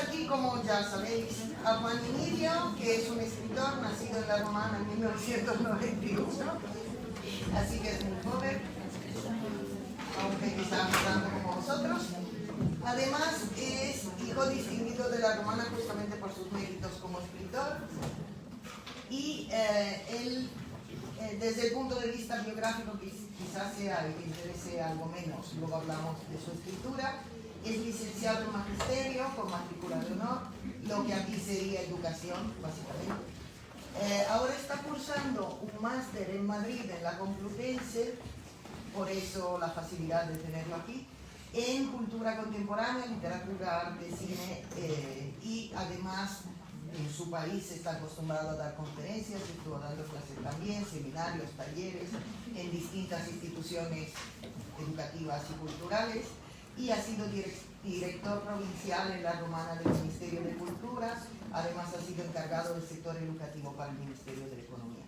aquí, como ya sabéis, a Juan Emidio, que es un escritor nacido en La Romana en 1991, así que es muy joven, aunque quizás no tanto como vosotros. Además, es hijo distinguido de La Romana justamente por sus méritos como escritor, y él, desde el punto de vista biográfico, quizás sea el que interese algo menos, luego hablamos de su escritura. Es licenciado en Magisterio con matrícula de honor, lo que aquí sería educación, básicamente. Ahora está cursando un máster en Madrid, en la Complutense, por eso la facilidad de tenerlo aquí, en cultura contemporánea, literatura, arte, cine, y además en su país está acostumbrado a dar conferencias, estuvo dando clases también, seminarios, talleres, en distintas instituciones educativas y culturales, y ha sido director provincial en La Romana del Ministerio de Cultura. Además ha sido encargado del sector educativo para el Ministerio de Economía.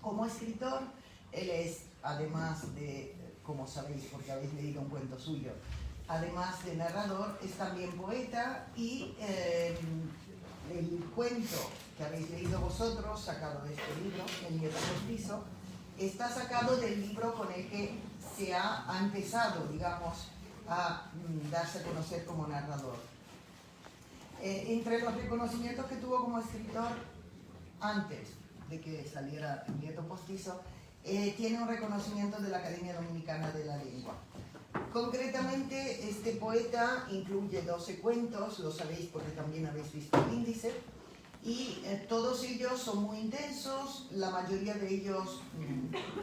Como escritor, él es, además de, como sabéis porque habéis leído un cuento suyo, además de narrador, es también poeta, y el cuento que habéis leído vosotros, sacado de este libro, El nieto postizo, está sacado del libro con el que se ha empezado, digamos, a darse a conocer como narrador. Entre los reconocimientos que tuvo como escritor antes de que saliera El nieto postizo, tiene un reconocimiento de la Academia Dominicana de la Lengua. Concretamente, este poeta incluye 12 cuentos, lo sabéis porque también habéis visto el índice, y todos ellos son muy intensos, la mayoría de ellos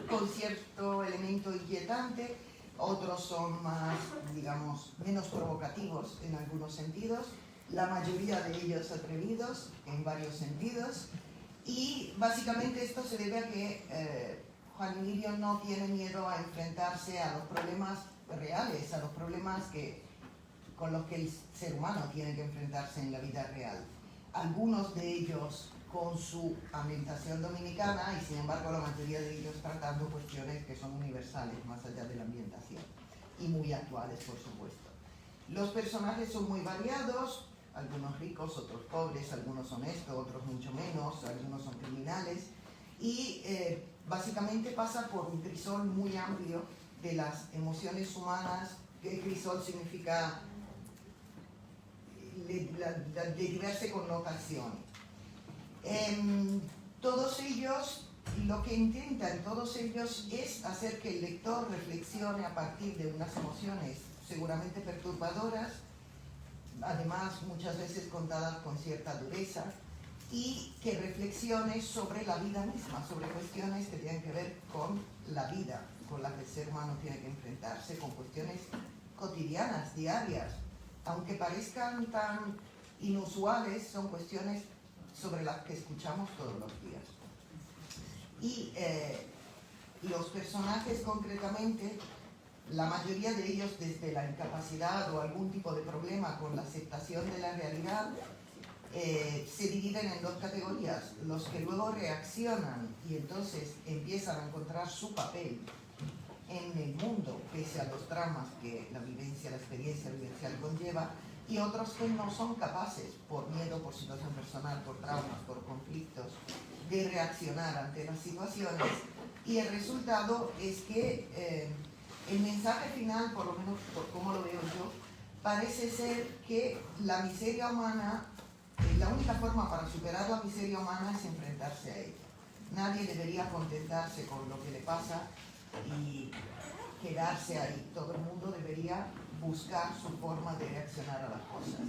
con cierto elemento inquietante, otros son más, digamos, menos provocativos en algunos sentidos, la mayoría de ellos atrevidos en varios sentidos, y básicamente esto se debe a que Juan Emidio no tiene miedo a enfrentarse a los problemas reales, a los problemas con los que el ser humano tiene que enfrentarse en la vida real. Algunos de ellos con su ambientación dominicana, y sin embargo la mayoría de ellos tratando cuestiones que son universales más allá de la ambientación, y muy actuales, por supuesto. Los personajes son muy variados, algunos ricos, otros pobres, algunos honestos, otros mucho menos, algunos son criminales, y básicamente pasa por un crisol muy amplio de las emociones humanas. El crisol significa de diversa connotación. Todos ellos, lo que intentan todos ellos es hacer que el lector reflexione a partir de unas emociones seguramente perturbadoras, además muchas veces contadas con cierta dureza, y que reflexione sobre la vida misma, sobre cuestiones que tienen que ver con la vida, con la que el ser humano tiene que enfrentarse, con cuestiones cotidianas, diarias, aunque parezcan tan inusuales, son cuestiones sobre las que escuchamos todos los días. Y los personajes concretamente, la mayoría de ellos desde la incapacidad o algún tipo de problema con la aceptación de la realidad, se dividen en dos categorías: los que luego reaccionan y entonces empiezan a encontrar su papel en el mundo pese a los dramas que la vivencia, la experiencia vivencial conlleva, y otros que no son capaces, por miedo, por situación personal, por traumas, por conflictos, de reaccionar ante las situaciones, y el resultado es que el mensaje final, por lo menos por cómo lo veo yo, parece ser que la miseria humana, la única forma para superar la miseria humana es enfrentarse a ella. Nadie debería contentarse con lo que le pasa y quedarse ahí. Todo el mundo debería buscar su forma de reaccionar a las cosas.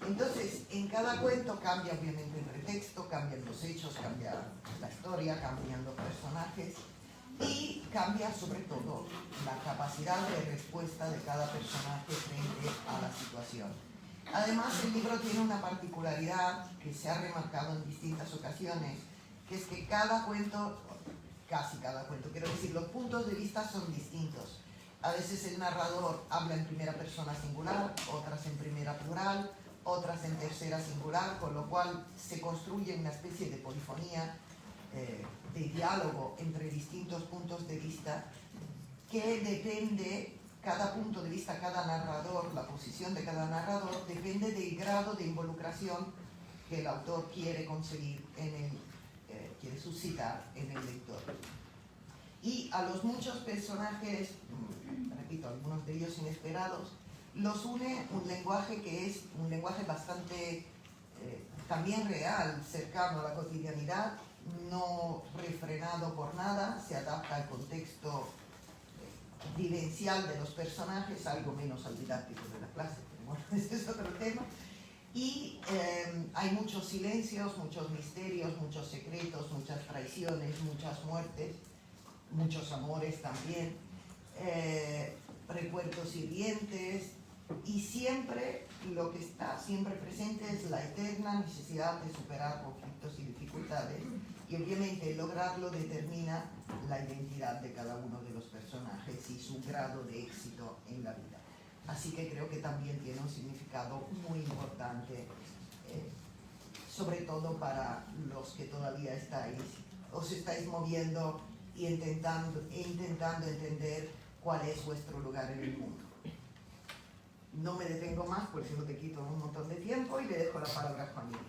Entonces, en cada cuento cambia obviamente el pretexto, cambian los hechos, cambia la historia, cambian los personajes, y cambia sobre todo la capacidad de respuesta de cada personaje frente a la situación. Además, el libro tiene una particularidad que se ha remarcado en distintas ocasiones, que es que cada cuento, casi cada cuento, quiero decir, los puntos de vista son distintos. A veces el narrador habla en primera persona singular, otras en primera plural, otras en tercera singular, con lo cual se construye una especie de polifonía, de diálogo entre distintos puntos de vista, que depende cada punto de vista, cada narrador, la posición de cada narrador, depende del grado de involucración que el autor quiere conseguir quiere suscitar en el lector. Y a los muchos personajes, repito, algunos de ellos inesperados, los une un lenguaje que es un lenguaje bastante también real, cercano a la cotidianidad, no refrenado por nada, se adapta al contexto vivencial de los personajes, algo menos al didáctico de la clase, pero bueno, ese es otro tema. Y hay muchos silencios, muchos misterios, muchos secretos, muchas traiciones, muchas muertes, muchos amores también, recuerdos hirientes, y siempre lo que está siempre presente es la eterna necesidad de superar conflictos y dificultades, y obviamente lograrlo determina la identidad de cada uno de los personajes y su grado de éxito en la vida. Así que creo que también tiene un significado muy importante, sobre todo para los que todavía os estáis moviendo y intentando entender cuál es vuestro lugar en el mundo. No me detengo más, por eso te quito un montón de tiempo y le dejo la palabra a Juan Miguel.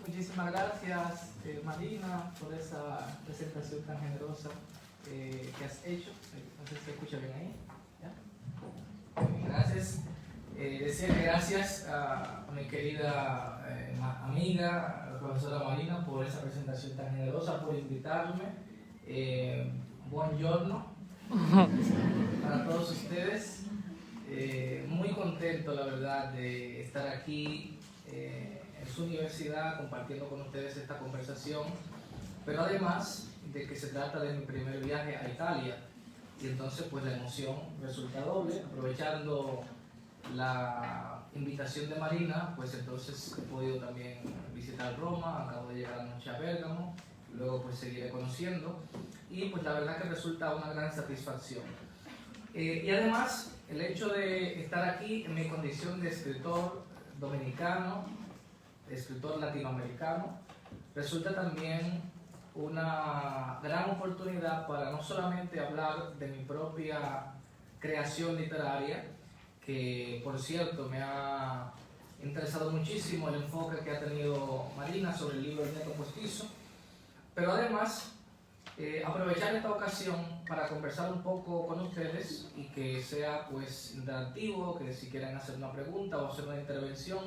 Muchísimas gracias, Marina, por esa presentación tan generosa que has hecho. No sé si se escucha bien ahí. ¿Ya? Gracias. Decirle gracias a mi querida amiga, la profesora Marina, por esa presentación tan generosa, por invitarme. Buongiorno para todos ustedes. Muy contento, la verdad, de estar aquí en su universidad compartiendo con ustedes esta conversación, pero además de que se trata de mi primer viaje a Italia, y entonces pues la emoción resulta doble. Aprovechando la invitación de Marina, pues entonces he podido también visitar Roma, acabo de llegar anoche a Bérgamo, luego pues seguiré conociendo, y pues la verdad que resulta una gran satisfacción. Y además el hecho de estar aquí en mi condición de escritor dominicano, de escritor latinoamericano, resulta también una gran oportunidad para no solamente hablar de mi propia creación literaria, que por cierto me ha interesado muchísimo el enfoque que ha tenido Marina sobre el libro El Nieto Postizo, pero además aprovechar esta ocasión para conversar un poco con ustedes y que sea pues interactivo, que si quieren hacer una pregunta o hacer una intervención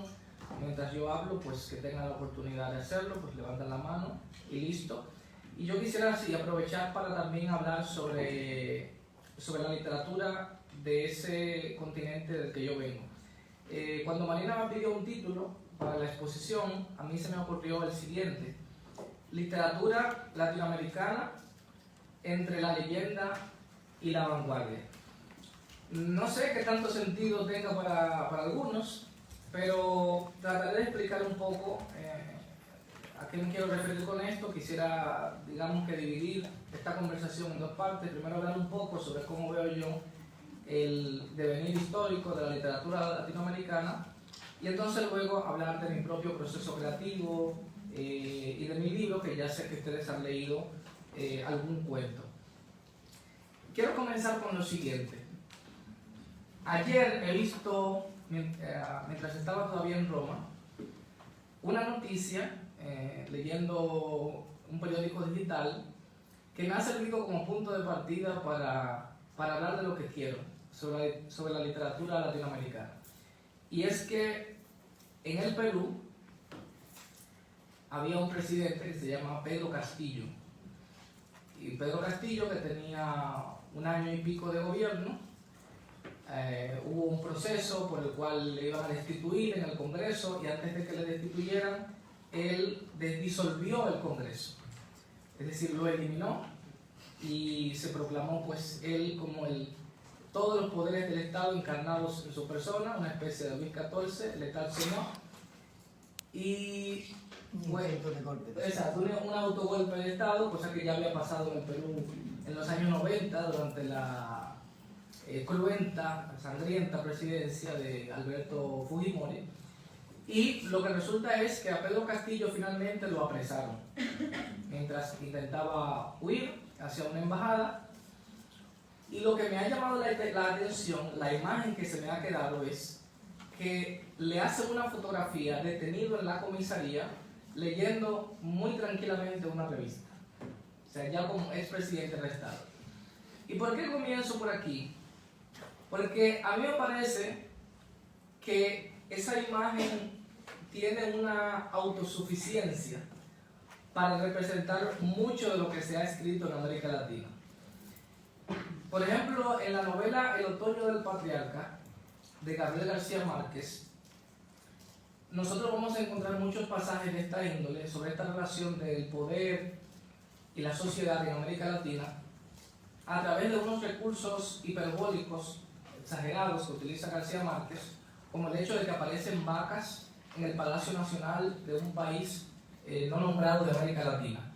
mientras yo hablo, pues que tengan la oportunidad de hacerlo, pues levantan la mano y listo. Y yo quisiera así aprovechar para también hablar sobre la literatura de ese continente del que yo vengo. Cuando Marina me pidió un título para la exposición, a mí se me ocurrió el siguiente: literatura latinoamericana entre la leyenda y la vanguardia. No sé qué tanto sentido tenga para algunos, pero trataré de explicar un poco a qué me quiero referir con esto. Quisiera, digamos que dividir esta conversación en dos partes. Primero hablar un poco sobre cómo veo yo el devenir histórico de la literatura latinoamericana, y entonces luego hablar de mi propio proceso creativo y de mi libro, que ya sé que ustedes han leído algún cuento. Quiero comenzar con lo siguiente. Ayer he visto, mientras estaba todavía en Roma, una noticia, leyendo un periódico digital, que me ha servido como punto de partida para hablar de lo que quiero sobre la literatura latinoamericana. Y es que en el Perú había un presidente que se llama Pedro Castillo. Y Pedro Castillo, que tenía 1 año y pico de gobierno, hubo un proceso por el cual le iban a destituir en el Congreso, y antes de que le destituyeran, él disolvió el Congreso. Es decir, lo eliminó y se proclamó pues él como todos los poderes del Estado encarnados en su persona, una especie de Luis XIV, l'état seigneur. Y bueno, exacto, un autogolpe de Estado, cosa que ya había pasado en el Perú en los años 90 durante la cruenta, sangrienta presidencia de Alberto Fujimori. Y lo que resulta es que a Pedro Castillo finalmente lo apresaron mientras intentaba huir hacia una embajada. Y lo que me ha llamado la atención, la imagen que se me ha quedado es que le hacen una fotografía detenido en la comisaría leyendo muy tranquilamente una revista. O sea, ya como expresidente arrestado. ¿Y por qué comienzo por aquí? Porque a mí me parece que esa imagen tiene una autosuficiencia para representar mucho de lo que se ha escrito en América Latina. Por ejemplo, en la novela El otoño del patriarca, de Gabriel García Márquez, nosotros vamos a encontrar muchos pasajes de esta índole sobre esta relación del poder y la sociedad en América Latina a través de unos recursos hiperbólicos, exagerados, que utiliza García Márquez, como el hecho de que aparecen vacas en el Palacio Nacional de un país no nombrado de América Latina.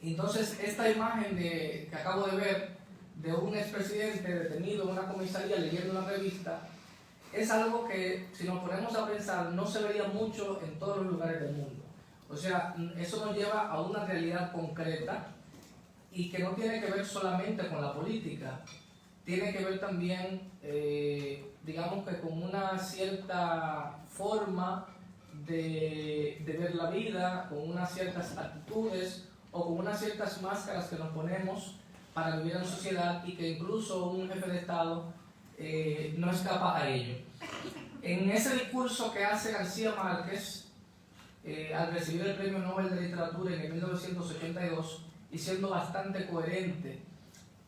Entonces, esta imagen que acabo de ver de un expresidente detenido en una comisaría leyendo una revista es algo que, si nos ponemos a pensar, no se vería mucho en todos los lugares del mundo. O sea, eso nos lleva a una realidad concreta y que no tiene que ver solamente con la política, tiene que ver también, digamos que con una cierta forma de ver la vida, con unas ciertas actitudes o con unas ciertas máscaras que nos ponemos para vivir en sociedad y que incluso un jefe de Estado no escapa a ello. En ese discurso que hace García Márquez al recibir el Premio Nobel de Literatura en el 1982 y siendo bastante coherente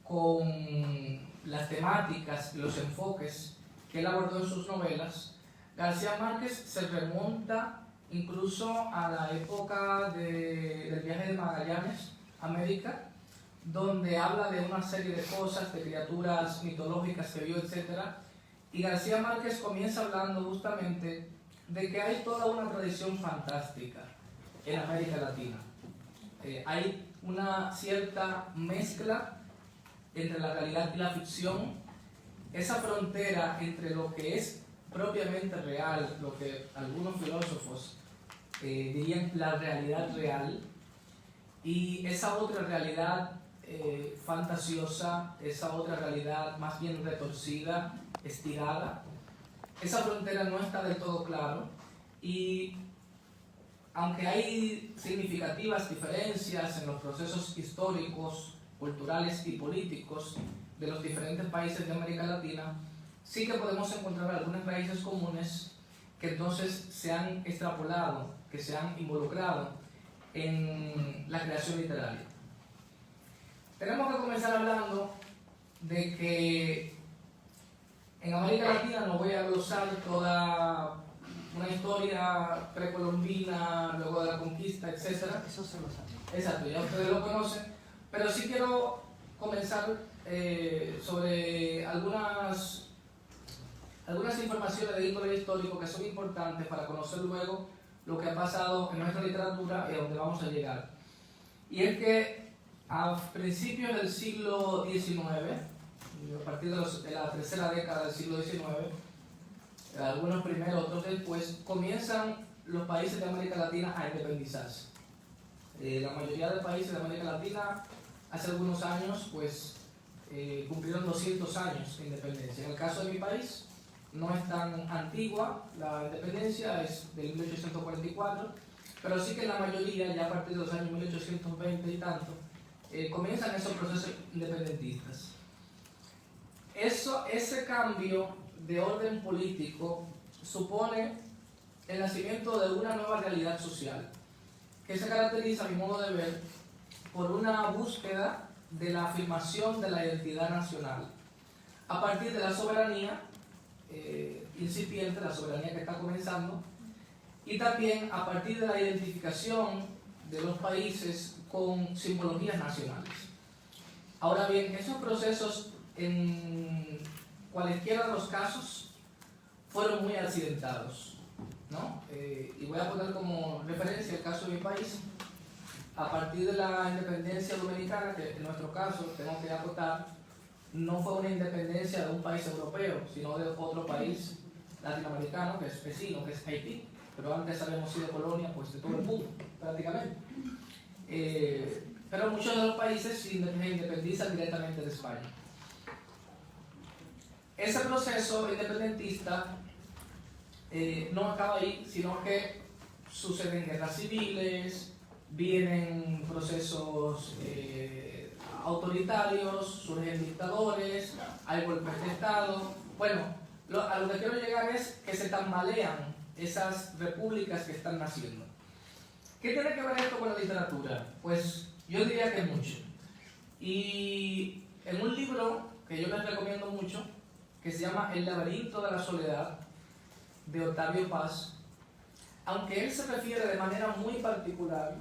con las temáticas y los enfoques que él abordó en sus novelas, García Márquez se remonta incluso a la época del viaje de Magallanes a América, donde habla de una serie de cosas, de criaturas mitológicas que vio, etc. Y García Márquez comienza hablando justamente de que hay toda una tradición fantástica en América Latina. Hay una cierta mezcla entre la realidad y la ficción, esa frontera entre lo que es propiamente real, lo que algunos filósofos dirían la realidad real, y esa otra realidad fantasiosa, esa otra realidad más bien retorcida, estirada. Esa frontera no está del todo claro y aunque hay significativas diferencias en los procesos históricos, culturales y políticos de los diferentes países de América Latina, sí que podemos encontrar algunas raíces comunes que entonces se han extrapolado, que se han involucrado en la creación literaria. Tenemos que comenzar hablando de que en América Latina, no voy a glosar toda una historia precolombina, luego de la conquista, etc. Eso se lo sabe. Exacto, ya ustedes lo conocen, pero sí quiero comenzar sobre algunas informaciones de índole histórico que son importantes para conocer luego lo que ha pasado en nuestra literatura y a dónde vamos a llegar. Y es que a principios del siglo XIX, a partir de la tercera década del siglo XIX, algunos primero, otros después, comienzan los países de América Latina a independizarse. La mayoría de países de América Latina hace algunos años pues cumplieron 200 años de independencia. En el caso de mi país no es tan antigua la independencia, es del 1844, pero sí que en la mayoría, ya a partir de los años 1820 y tanto, comienzan esos procesos independentistas. Ese cambio de orden político supone el nacimiento de una nueva realidad social que se caracteriza, a mi modo de ver, por una búsqueda de la afirmación de la identidad nacional a partir de la soberanía incipiente, la soberanía que está comenzando, y también a partir de la identificación de los países con simbologías nacionales. Ahora bien, esos procesos en cualesquiera de los casos fueron muy accidentados, ¿no? Y voy a poner como referencia el caso de mi país. A partir de la independencia dominicana, que en nuestro caso, tengo que acotar, no fue una independencia de un país europeo, sino de otro país latinoamericano, que es vecino, que es Haití, pero antes habíamos sido colonia pues, de todo el mundo, prácticamente. Pero muchos de los países se independizan directamente de España. ese proceso independentista no acaba ahí, sino que suceden guerras civiles, vienen procesos autoritarios, surgen dictadores, hay golpes de Estado. Bueno, a lo que quiero llegar es que se tambalean esas repúblicas que están naciendo. ¿Qué tiene que ver esto con la literatura? Pues yo diría que mucho. Y en un libro que yo les recomiendo mucho, que se llama El laberinto de la soledad, de Octavio Paz, aunque él se refiere de manera muy particular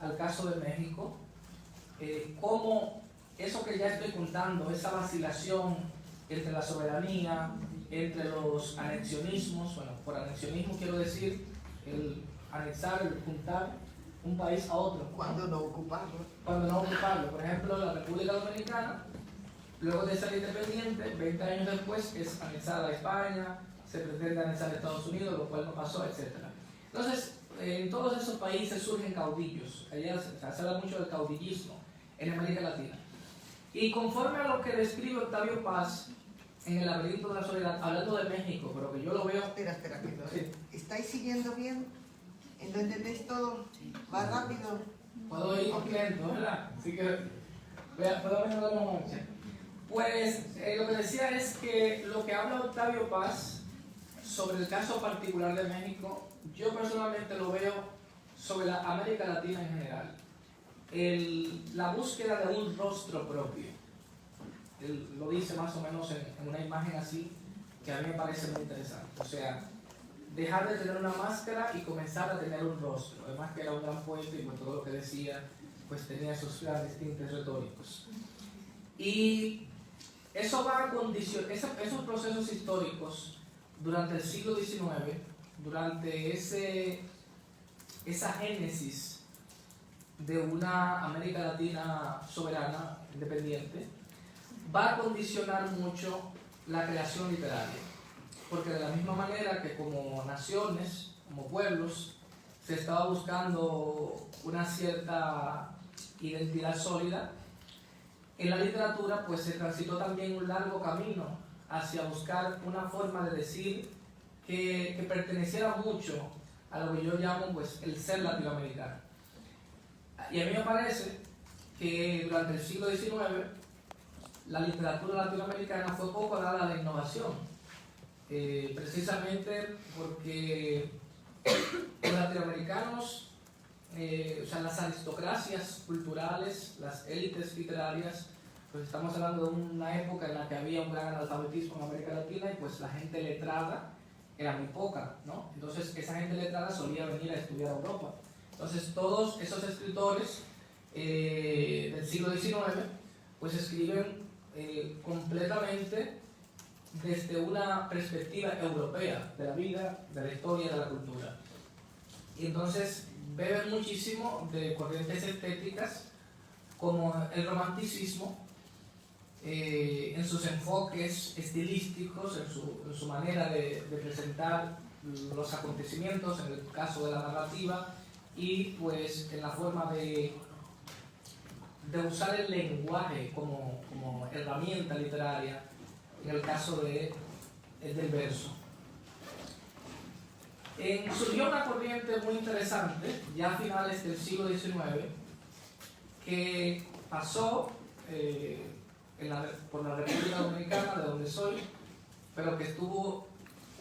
al caso de México, cómo eso que ya estoy contando, esa vacilación entre la soberanía, entre los anexionismos, bueno, por anexionismo quiero decir el anexar, el juntar un país a otro. Cuando no ocuparlo. Cuando no ocuparlo. Por ejemplo, la República Dominicana, luego de ser independiente, 20 años después es anexada a España, se pretende anexar a Estados Unidos, lo cual no pasó, etc. Entonces, en todos esos países surgen caudillos. Allá se habla mucho del caudillismo en América Latina. Y conforme a lo que describe Octavio Paz en El laberinto de la soledad, hablando de México, pero que yo lo veo... Espera, que Sí. ¿Estáis siguiendo bien? ¿No entendéis todo? ¿Va rápido? Puedo ir lento, ¿verdad? Así que puedo mejorar la marcha. Pues lo que decía es que lo que habla Octavio Paz sobre el caso particular de México, yo personalmente lo veo sobre la América Latina en general. La búsqueda de un rostro propio. Él lo dice más o menos en una imagen así que a mí me parece muy interesante. O sea, dejar de tener una máscara y comenzar a tener un rostro. Además que era un gran poeta y por todo lo que decía, pues tenía esos grandes tintes retóricos. Y eso va a condicionar, esos procesos históricos durante el siglo XIX, durante esa génesis de una América Latina soberana, independiente, va a condicionar mucho la creación literaria. Porque de la misma manera que como naciones, como pueblos, se estaba buscando una cierta identidad sólida, en la literatura pues se transitó también un largo camino hacia buscar una forma de decir que perteneciera mucho a lo que yo llamo pues el ser latinoamericano. Y a mí me parece que durante el siglo XIX la literatura latinoamericana fue poco dada a la innovación, precisamente porque los latinoamericanos, o sea, las aristocracias culturales, las élites literarias, pues estamos hablando de una época en la que había un gran analfabetismo en América Latina y pues la gente letrada era muy poca, ¿no? Entonces esa gente letrada solía venir a estudiar a Europa. Entonces todos esos escritores del siglo XIX pues escriben completamente desde una perspectiva europea de la vida, de la historia, de la cultura. Y entonces beben muchísimo de corrientes estéticas como el romanticismo, en sus enfoques estilísticos, en su manera de presentar los acontecimientos, en el caso de la narrativa, y pues en la forma de usar el lenguaje como herramienta literaria, en el caso del verso. Surgió una corriente muy interesante, ya a finales del siglo XIX, que pasó por la República Dominicana, de donde soy, pero que estuvo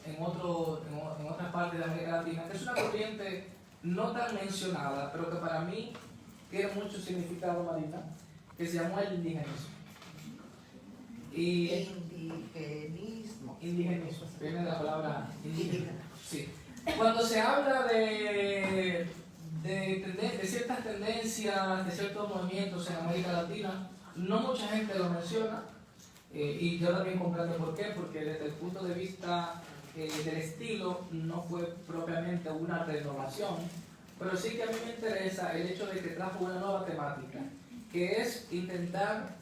en otras partes de América Latina, que es una corriente no tan mencionada, pero que para mí tiene mucho significado, Marina, que se llamó el indigenismo. Indigenismo, viene de la palabra indígena. Sí. Cuando se habla de ciertas tendencias, de ciertos movimientos en América Latina, no mucha gente lo menciona, y yo también comprendo por qué, porque desde el punto de vista del estilo no fue propiamente una renovación, pero sí que a mí me interesa el hecho de que trajo una nueva temática, que es intentar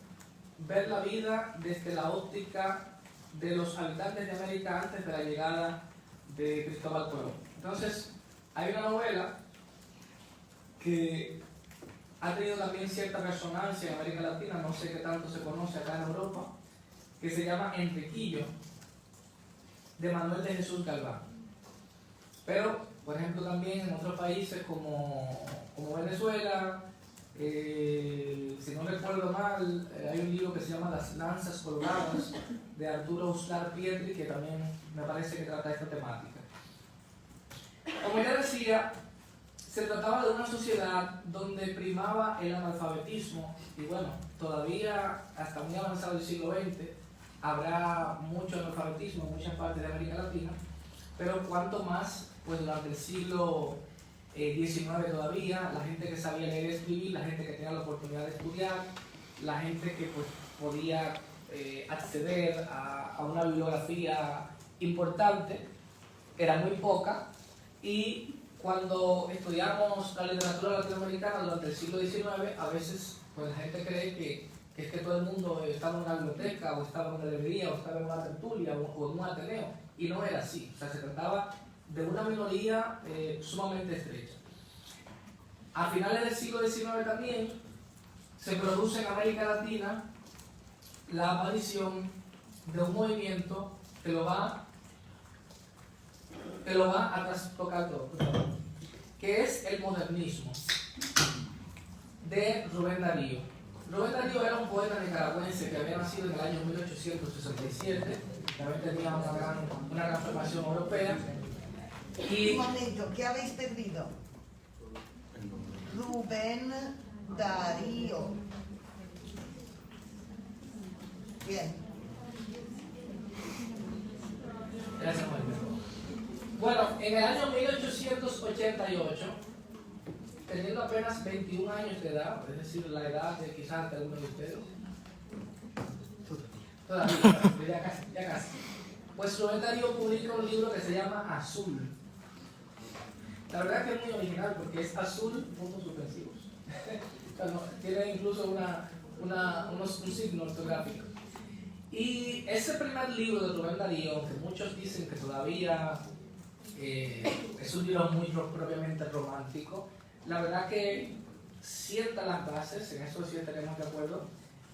ver la vida desde la óptica de los habitantes de América antes de la llegada de Cristóbal Colón. Entonces, hay una novela que ha tenido también cierta resonancia en América Latina, no sé qué tanto se conoce acá en Europa, que se llama Enriquillo, de Manuel de Jesús Galván. Pero, por ejemplo, también en otros países como Venezuela, si no recuerdo mal, hay un libro que se llama Las Lanzas Colgadas de Arturo Uslar Pietri, que también me parece que trata esta temática. Como ya decía, se trataba de una sociedad donde primaba el analfabetismo, y bueno, todavía hasta muy avanzado el siglo XX habrá mucho analfabetismo en muchas partes de América Latina, pero cuanto más, pues durante el siglo XIX todavía, la gente que sabía leer y escribir, la gente que tenía la oportunidad de estudiar, la gente que pues podía acceder a una bibliografía importante, era muy poca, y cuando estudiamos la literatura latinoamericana durante el siglo XIX, a veces pues, la gente cree que es que todo el mundo estaba en una biblioteca, o estaba en una librería, o estaba en una tertulia, o en un ateneo, y no era así. O sea, se trataba de una minoría sumamente estrecha. A finales del siglo XIX también se produce en América Latina la aparición de un movimiento que lo va a trastocar todo, que es el modernismo de Rubén Darío. Rubén Darío era un poeta nicaragüense que había nacido en el año 1867, también tenía una gran formación europea. Y un momento, ¿qué habéis perdido? Rubén Darío. Bien. Gracias, María. Bueno, en el año 1888, teniendo apenas 21 años de edad, es decir, la edad de quizás de alguno de ustedes, todavía, ya casi, pues Rubén Darío publica un libro que se llama Azul. La verdad que es muy original porque es azul, puntos suspensivos. Tiene incluso un signo ortográfico. Y ese primer libro de Rubén Darío, que muchos dicen que todavía es un libro muy propiamente romántico, la verdad que sienta las bases, en eso sí estaremos de acuerdo,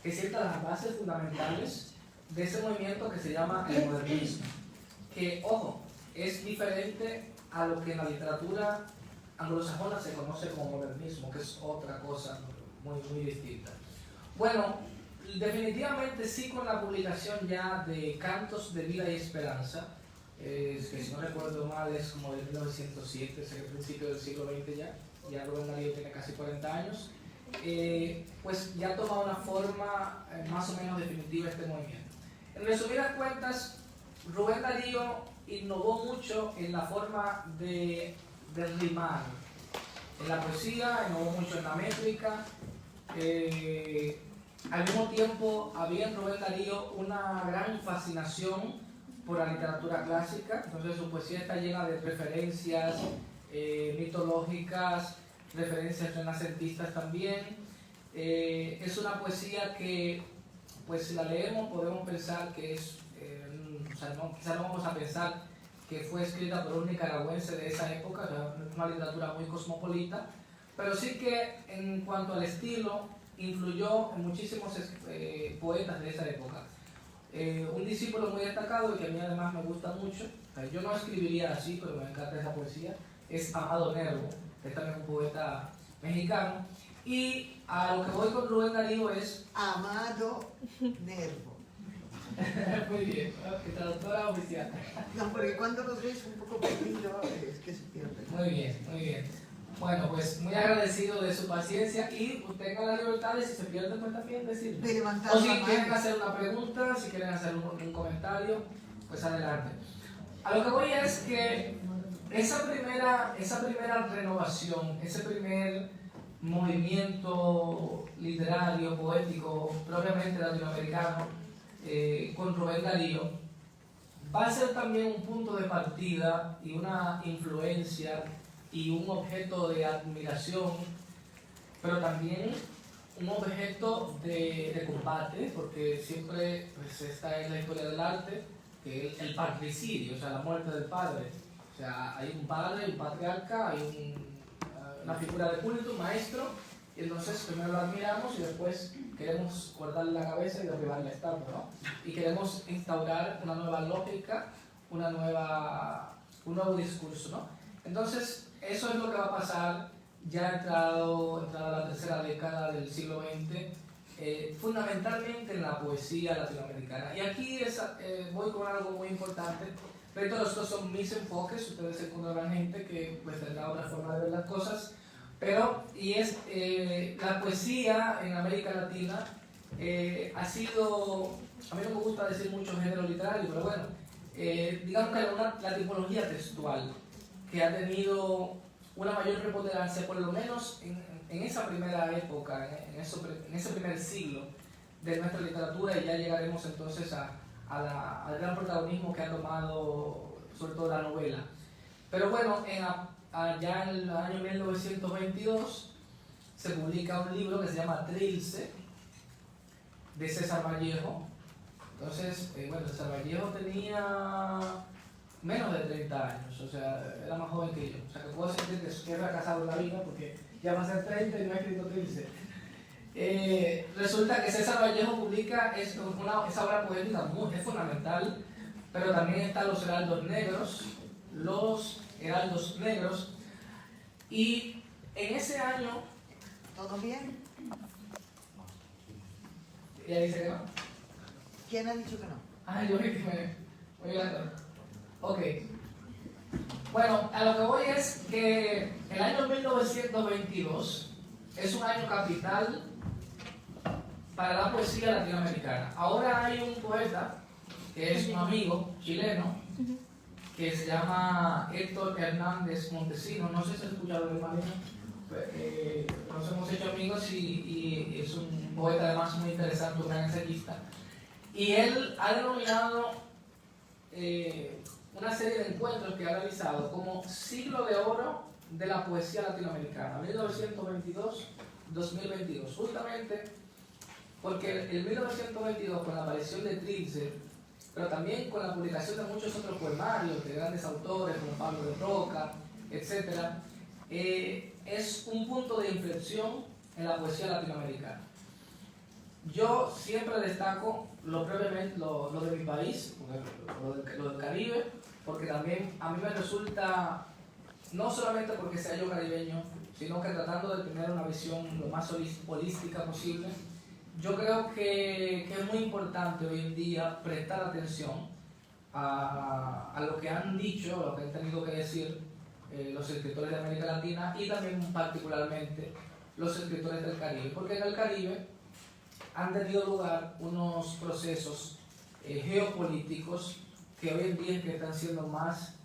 que sienta las bases fundamentales de ese movimiento que se llama el modernismo. Que, ojo, es diferente a lo que en la literatura anglosajona se conoce como modernismo, que es otra cosa muy, muy distinta. Bueno, definitivamente sí, con la publicación ya de Cantos de Vida y Esperanza, que si no recuerdo mal es como de 1907, es el principio del siglo XX ya Rubén Darío tiene casi 40 años, pues ya toma una forma más o menos definitiva este movimiento. En resumidas cuentas, Rubén Darío innovó mucho en la forma de rimar. En la poesía, innovó mucho en la métrica. Al mismo tiempo, había en Rubén Darío una gran fascinación por la literatura clásica. Entonces, su poesía está llena de referencias mitológicas, referencias renacentistas también. Es una poesía que, pues si la leemos, podemos pensar que es, quizá no vamos a pensar que fue escrita por un nicaragüense de esa época, una literatura muy cosmopolita, pero sí que en cuanto al estilo, influyó en muchísimos poetas de esa época. Un discípulo muy destacado y que a mí además me gusta mucho, yo no escribiría así, pero me encanta esa poesía, es Amado Nervo, que es también un poeta mexicano. Y a lo que voy con Rubén Darío es... Amado Nervo. Muy bien, ¿no? Traductora oficial. No, porque cuando los ves un poco perdido, es que se pierde. Muy bien, muy bien. Bueno, pues muy agradecido de su paciencia y tengan la libertad de, si se pierden, pues también decirlo. De levantar o si la mano. quieren hacer una pregunta, si quieren hacer un comentario, pues adelante. A lo que voy es que esa primera renovación, ese primer movimiento literario, poético, propiamente latinoamericano, con Rubén Darío, va a ser también un punto de partida y una influencia y un objeto de admiración, pero también un objeto de combate, porque siempre pues, esta es la historia del arte, que es el patricidio, o sea, la muerte del padre. O sea, hay un padre, un patriarca, hay una figura de culto, un maestro, y entonces primero lo admiramos y después queremos cortarle la cabeza y derribar la estatua, ¿no? Y queremos instaurar una nueva lógica un nuevo discurso, ¿no? Entonces, eso es lo que va a pasar ya entrada la tercera década del siglo XX, fundamentalmente en la poesía latinoamericana. Y aquí voy con algo muy importante. Pero todos estos son mis enfoques, ustedes encontrarán gente que pues tendrá otra forma de ver las cosas, pero la poesía en América Latina ha sido, a mí no me gusta decir mucho género literario, pero bueno, digamos que la tipología textual que ha tenido una mayor preponderancia, por lo menos en esa primera época, en ese primer siglo de nuestra literatura, y ya llegaremos entonces al gran protagonismo que ha tomado sobre todo la novela. Pero bueno, allá en el año 1922 se publica un libro que se llama Trilce, de César Vallejo. Entonces, bueno, César Vallejo tenía menos de 30 años, o sea, era más joven que yo. O sea, que puedo sentir que he fracasado en la vida porque ya va a ser 30 y no he escrito Trilce. Resulta que César Vallejo publica esa obra poética es fundamental, pero también está Los Heraldos Negros, y en ese año... ¿Todo bien? Ella dice que no. ¿Quién ha dicho que no? Ah, yo vi que me voy a... Ok. Bueno, a lo que voy es que el año 1922 es un año capital para la poesía latinoamericana. Ahora hay un poeta que es un amigo chileno que se llama Héctor Hernández Montesino. No sé si has escuchado de Marina. Nos hemos hecho amigos y es un poeta además muy interesante, un gran ensayista. Y él ha denominado una serie de encuentros que ha realizado como siglo de oro de la poesía latinoamericana, 1922-2022, justamente porque en 1922, con la aparición de Trilce, pero también con la publicación de muchos otros poemarios de grandes autores como Pablo de Roca, etc., es un punto de inflexión en la poesía latinoamericana. Yo siempre destaco lo de mi país, lo del Caribe, porque también a mí me resulta, no solamente porque sea yo caribeño, sino que tratando de tener una visión lo más holística posible, yo creo que es muy importante hoy en día prestar atención a lo que han dicho, a lo que han tenido que decir los escritores de América Latina y también particularmente los escritores del Caribe, porque en el Caribe han tenido lugar unos procesos geopolíticos que hoy en día están siendo más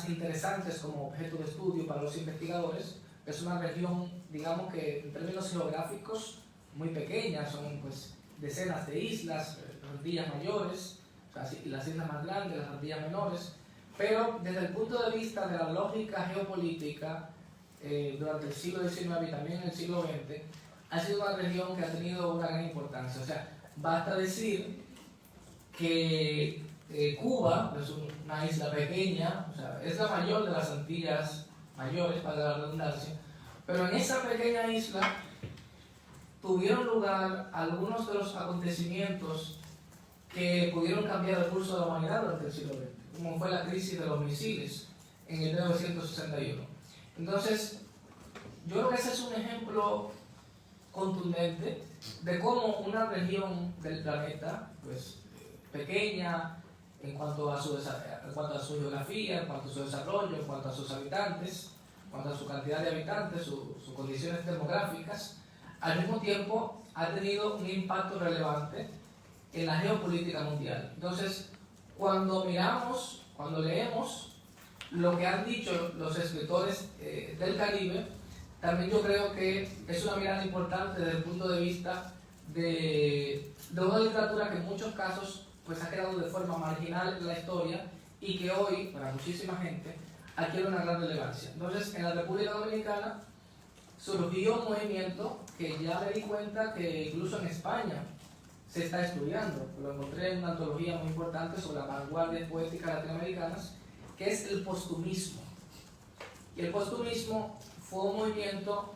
interesantes como objeto de estudio para los investigadores. Es una región, digamos que en términos geográficos, muy pequeña, son pues decenas de islas, las Antillas mayores, o sea, las islas más grandes, las Antillas menores, pero desde el punto de vista de la lógica geopolítica, durante el siglo XIX y también en el siglo XX, ha sido una región que ha tenido una gran importancia. O sea, basta decir que Cuba es una isla pequeña, o sea, es la mayor de las Antillas mayores, para la redundancia, pero en esa pequeña isla tuvieron lugar algunos de los acontecimientos que pudieron cambiar el curso de la humanidad durante el siglo XX, como fue la crisis de los misiles en el 1961. Entonces, yo creo que ese es un ejemplo contundente de cómo una región del planeta, pues pequeña en cuanto a su geografía, en cuanto a su desarrollo, en cuanto a sus habitantes, en cuanto a su cantidad de habitantes, sus condiciones demográficas, al mismo tiempo ha tenido un impacto relevante en la geopolítica mundial. Entonces, cuando leemos lo que han dicho los escritores del Caribe, también yo creo que es una mirada importante desde el punto de vista de una literatura que en muchos casos pues ha quedado de forma marginal en la historia y que hoy, para muchísima gente, adquiere una gran relevancia. Entonces, en la República Dominicana surgió un movimiento que ya me di cuenta que incluso en España se está estudiando. Lo encontré en una antología muy importante sobre las vanguardias poéticas latinoamericanas, que es el postumismo. Y el postumismo fue un movimiento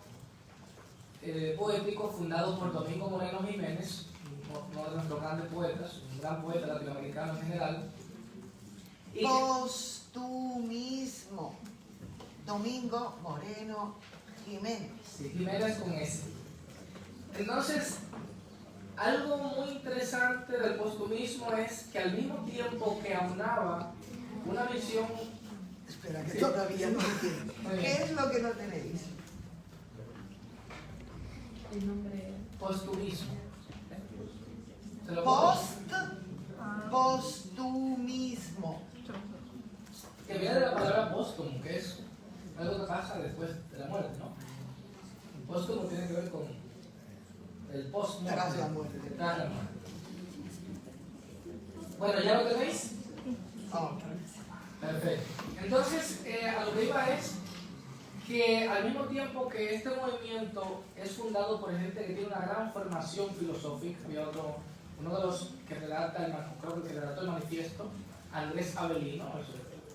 poético fundado por Domingo Moreno Jiménez, uno de nuestros grandes poetas, un gran poeta latinoamericano en general, Y Postumismo. Domingo Moreno Jiménez. sí, Jiménez con S. Entonces, algo muy interesante del postumismo es que al mismo tiempo que aunaba una visión... Espera, que Sí. todavía no entiendo. Muy bien. ¿Qué es lo que no tenéis? El nombre. Postumismo. ¿Se lo pongo? Postumismo. Que viene de la palabra póstumo, que es algo que pasa después de la muerte, ¿no? El póstumo tiene que ver con el post Tras la muerte. Tras la muerte. Bueno, ¿ya lo tenéis? Oh, Perfecto. Entonces, a lo que iba es que al mismo tiempo que este movimiento es fundado por gente que tiene una gran formación filosófica, había uno de los que relata, creo que relató el manifiesto, Andrés Avelino,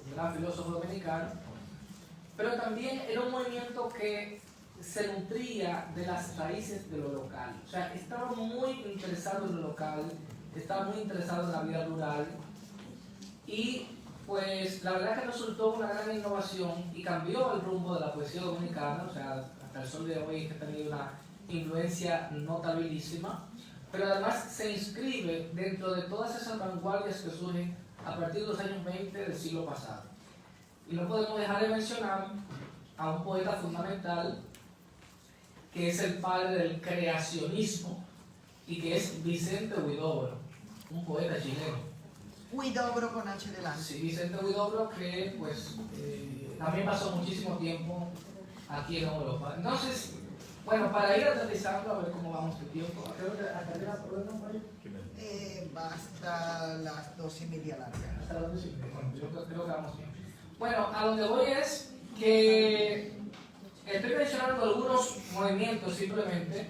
un gran filósofo dominicano, pero también era un movimiento que se nutría de las raíces de lo local, o sea, estaba muy interesado en lo local, estaba muy interesado en la vida rural y pues la verdad que resultó una gran innovación y cambió el rumbo de la poesía dominicana, o sea, hasta el sol de hoy que ha tenido una influencia notabilísima, pero además se inscribe dentro de todas esas vanguardias que surgen a partir de los años 20 del siglo pasado. Y no podemos dejar de mencionar a un poeta fundamental que es el padre del creacionismo y que es Vicente Huidobro, un poeta chileno. Huidobro con H delante. Sí, Vicente Huidobro, que pues también pasó muchísimo tiempo aquí en Europa. Entonces, bueno, para ir aterrizando a ver cómo vamos de tiempo, creo que hasta aquí la problema, Va hasta las 2:30 largas. hasta las 12:30. Bueno, yo creo que vamos bien. Bueno, a donde voy es que estoy mencionando algunos movimientos simplemente.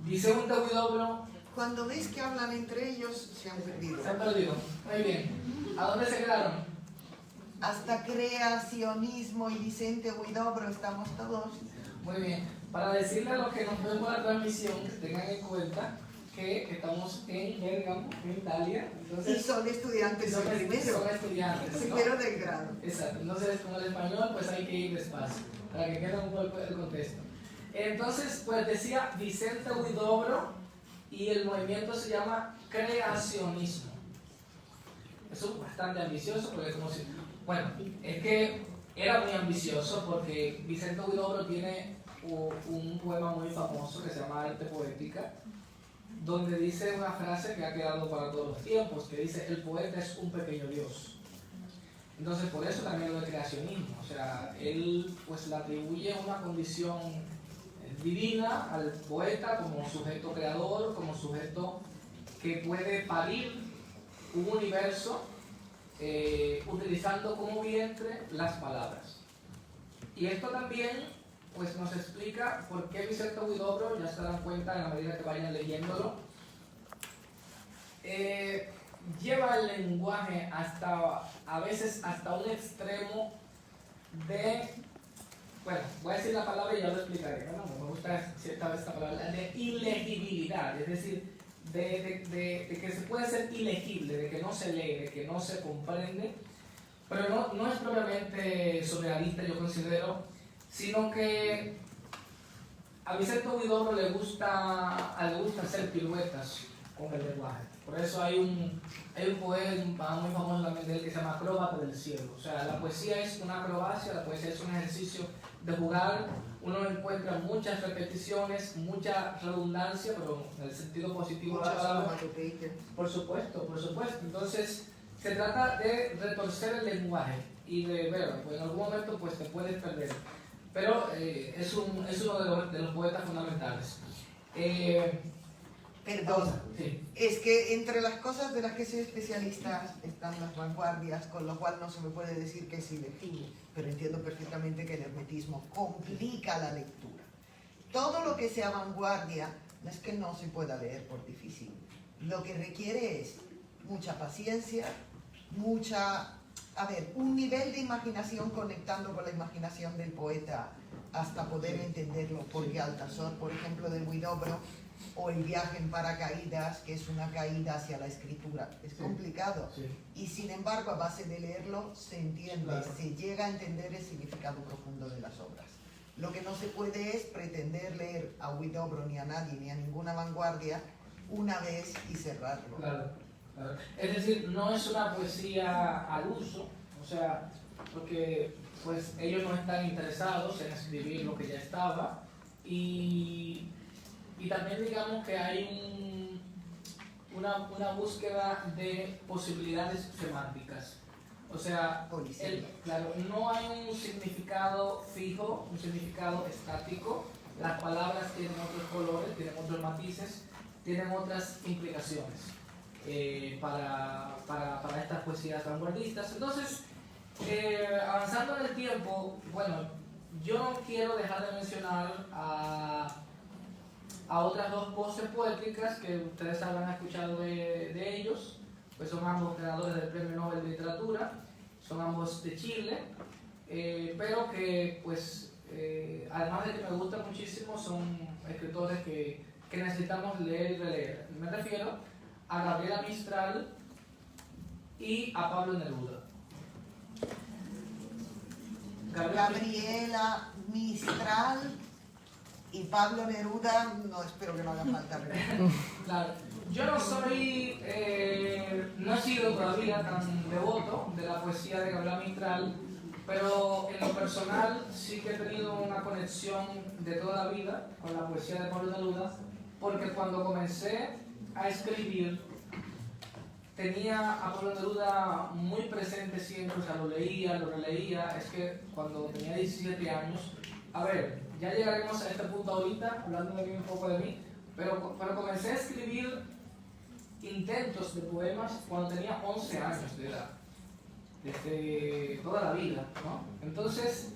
Vicente Huidobro Cuando veis que hablan entre ellos, se han perdido. se han perdido. Muy bien. ¿A dónde se quedaron? Hasta creacionismo y Vicente Huidobro estamos todos. Muy bien. Para decirle a los que nos ven por la transmisión que tengan en cuenta que estamos en Bérgamo, en Italia. Y Entonces, son estudiantes son, de primero. son estudiantes, ¿no? Primero del grado. Exacto. Entonces, con el español, pues hay que ir despacio para que quede un poco el contexto. Entonces, pues decía Vicente Huidobro y el movimiento se llama creacionismo. Eso es bastante ambicioso porque como si... Bueno, es que era muy ambicioso porque Vicente Huidobro tiene un poema muy famoso que se llama Arte Poética, donde dice una frase que ha quedado para todos los tiempos, que dice: el poeta es un pequeño Dios. Entonces por eso también lo de creacionismo, o sea, él pues le atribuye una condición divina al poeta como sujeto creador, como sujeto que puede parir un universo utilizando como vientre las palabras. Y esto también pues nos explica por qué Vicente Huidobro, ya se darán cuenta en la medida que vayan leyéndolo, lleva el lenguaje a veces hasta un extremo de, bueno, voy a decir la palabra y ya lo explicaré, ¿no? Me gusta cierta vez esta palabra, de ilegibilidad, es decir, de que se puede ser ilegible, de que no se lee, de que no se comprende, pero no es propiamente surrealista, yo considero, sino que a Vicente Huidobro le gusta hacer piruetas con el lenguaje. Por eso hay un poema muy famoso también de él que se llama Acróbata del Cielo. O sea, la poesía es una acrobacia, la poesía es un ejercicio de jugar. Uno encuentra muchas repeticiones, mucha redundancia, pero en el sentido positivo de la palabra. Por supuesto, por supuesto. Entonces, se trata de retorcer el lenguaje y de ver, pues en algún momento pues te puedes perder. Pero es uno de los poetas fundamentales. Perdón, Sí. es que entre las cosas de las que soy especialista están las vanguardias, con lo cual no se me puede decir que es ilegible, pero entiendo perfectamente que el hermetismo complica la lectura. Todo lo que sea vanguardia no es que no se pueda leer por difícil, lo que requiere es mucha paciencia, un nivel de imaginación conectando con la imaginación del poeta hasta poder entenderlo, porque Altazor, por ejemplo, del Huidobro, o el viaje en paracaídas, que es una caída hacia la escritura. Es complicado. Sí. Y sin embargo, a base de leerlo, se entiende, Claro. se llega a entender el significado profundo de las obras. Lo que no se puede es pretender leer a Huidobro ni a nadie, ni a ninguna vanguardia, una vez y cerrarlo. Claro, claro. Es decir, no es una poesía al uso, o sea, porque pues ellos no están interesados en escribir lo que ya estaba y también digamos que hay una búsqueda de posibilidades semánticas. O sea, claro, no hay un significado fijo, un significado estático. Las palabras tienen otros colores, tienen otros matices, tienen otras implicaciones para estas poesías vanguardistas. Entonces, avanzando en el tiempo, bueno, yo no quiero dejar de mencionar a otras dos voces poéticas que ustedes habrán escuchado de ellos, pues son ambos ganadores del Premio Nobel de Literatura, son ambos de Chile, pero que pues además de que me gustan muchísimo, son escritores que necesitamos leer y releer. Me refiero a Gabriela Mistral y a Pablo Neruda. Gabriela Mistral y Pablo Neruda, no espero que no haga falta. Claro. Yo no soy, no he sido todavía tan devoto de la poesía de Gabriela Mistral, pero en lo personal sí que he tenido una conexión de toda la vida con la poesía de Pablo Neruda, porque cuando comencé a escribir tenía a Pablo Neruda muy presente siempre, o sea, lo leía, lo releía. Es que cuando tenía 17 años, a ver, ya llegaremos a este punto ahorita, hablando de mí un poco de mí, pero comencé a escribir intentos de poemas cuando tenía 11 años de edad, desde toda la vida, ¿no? Entonces,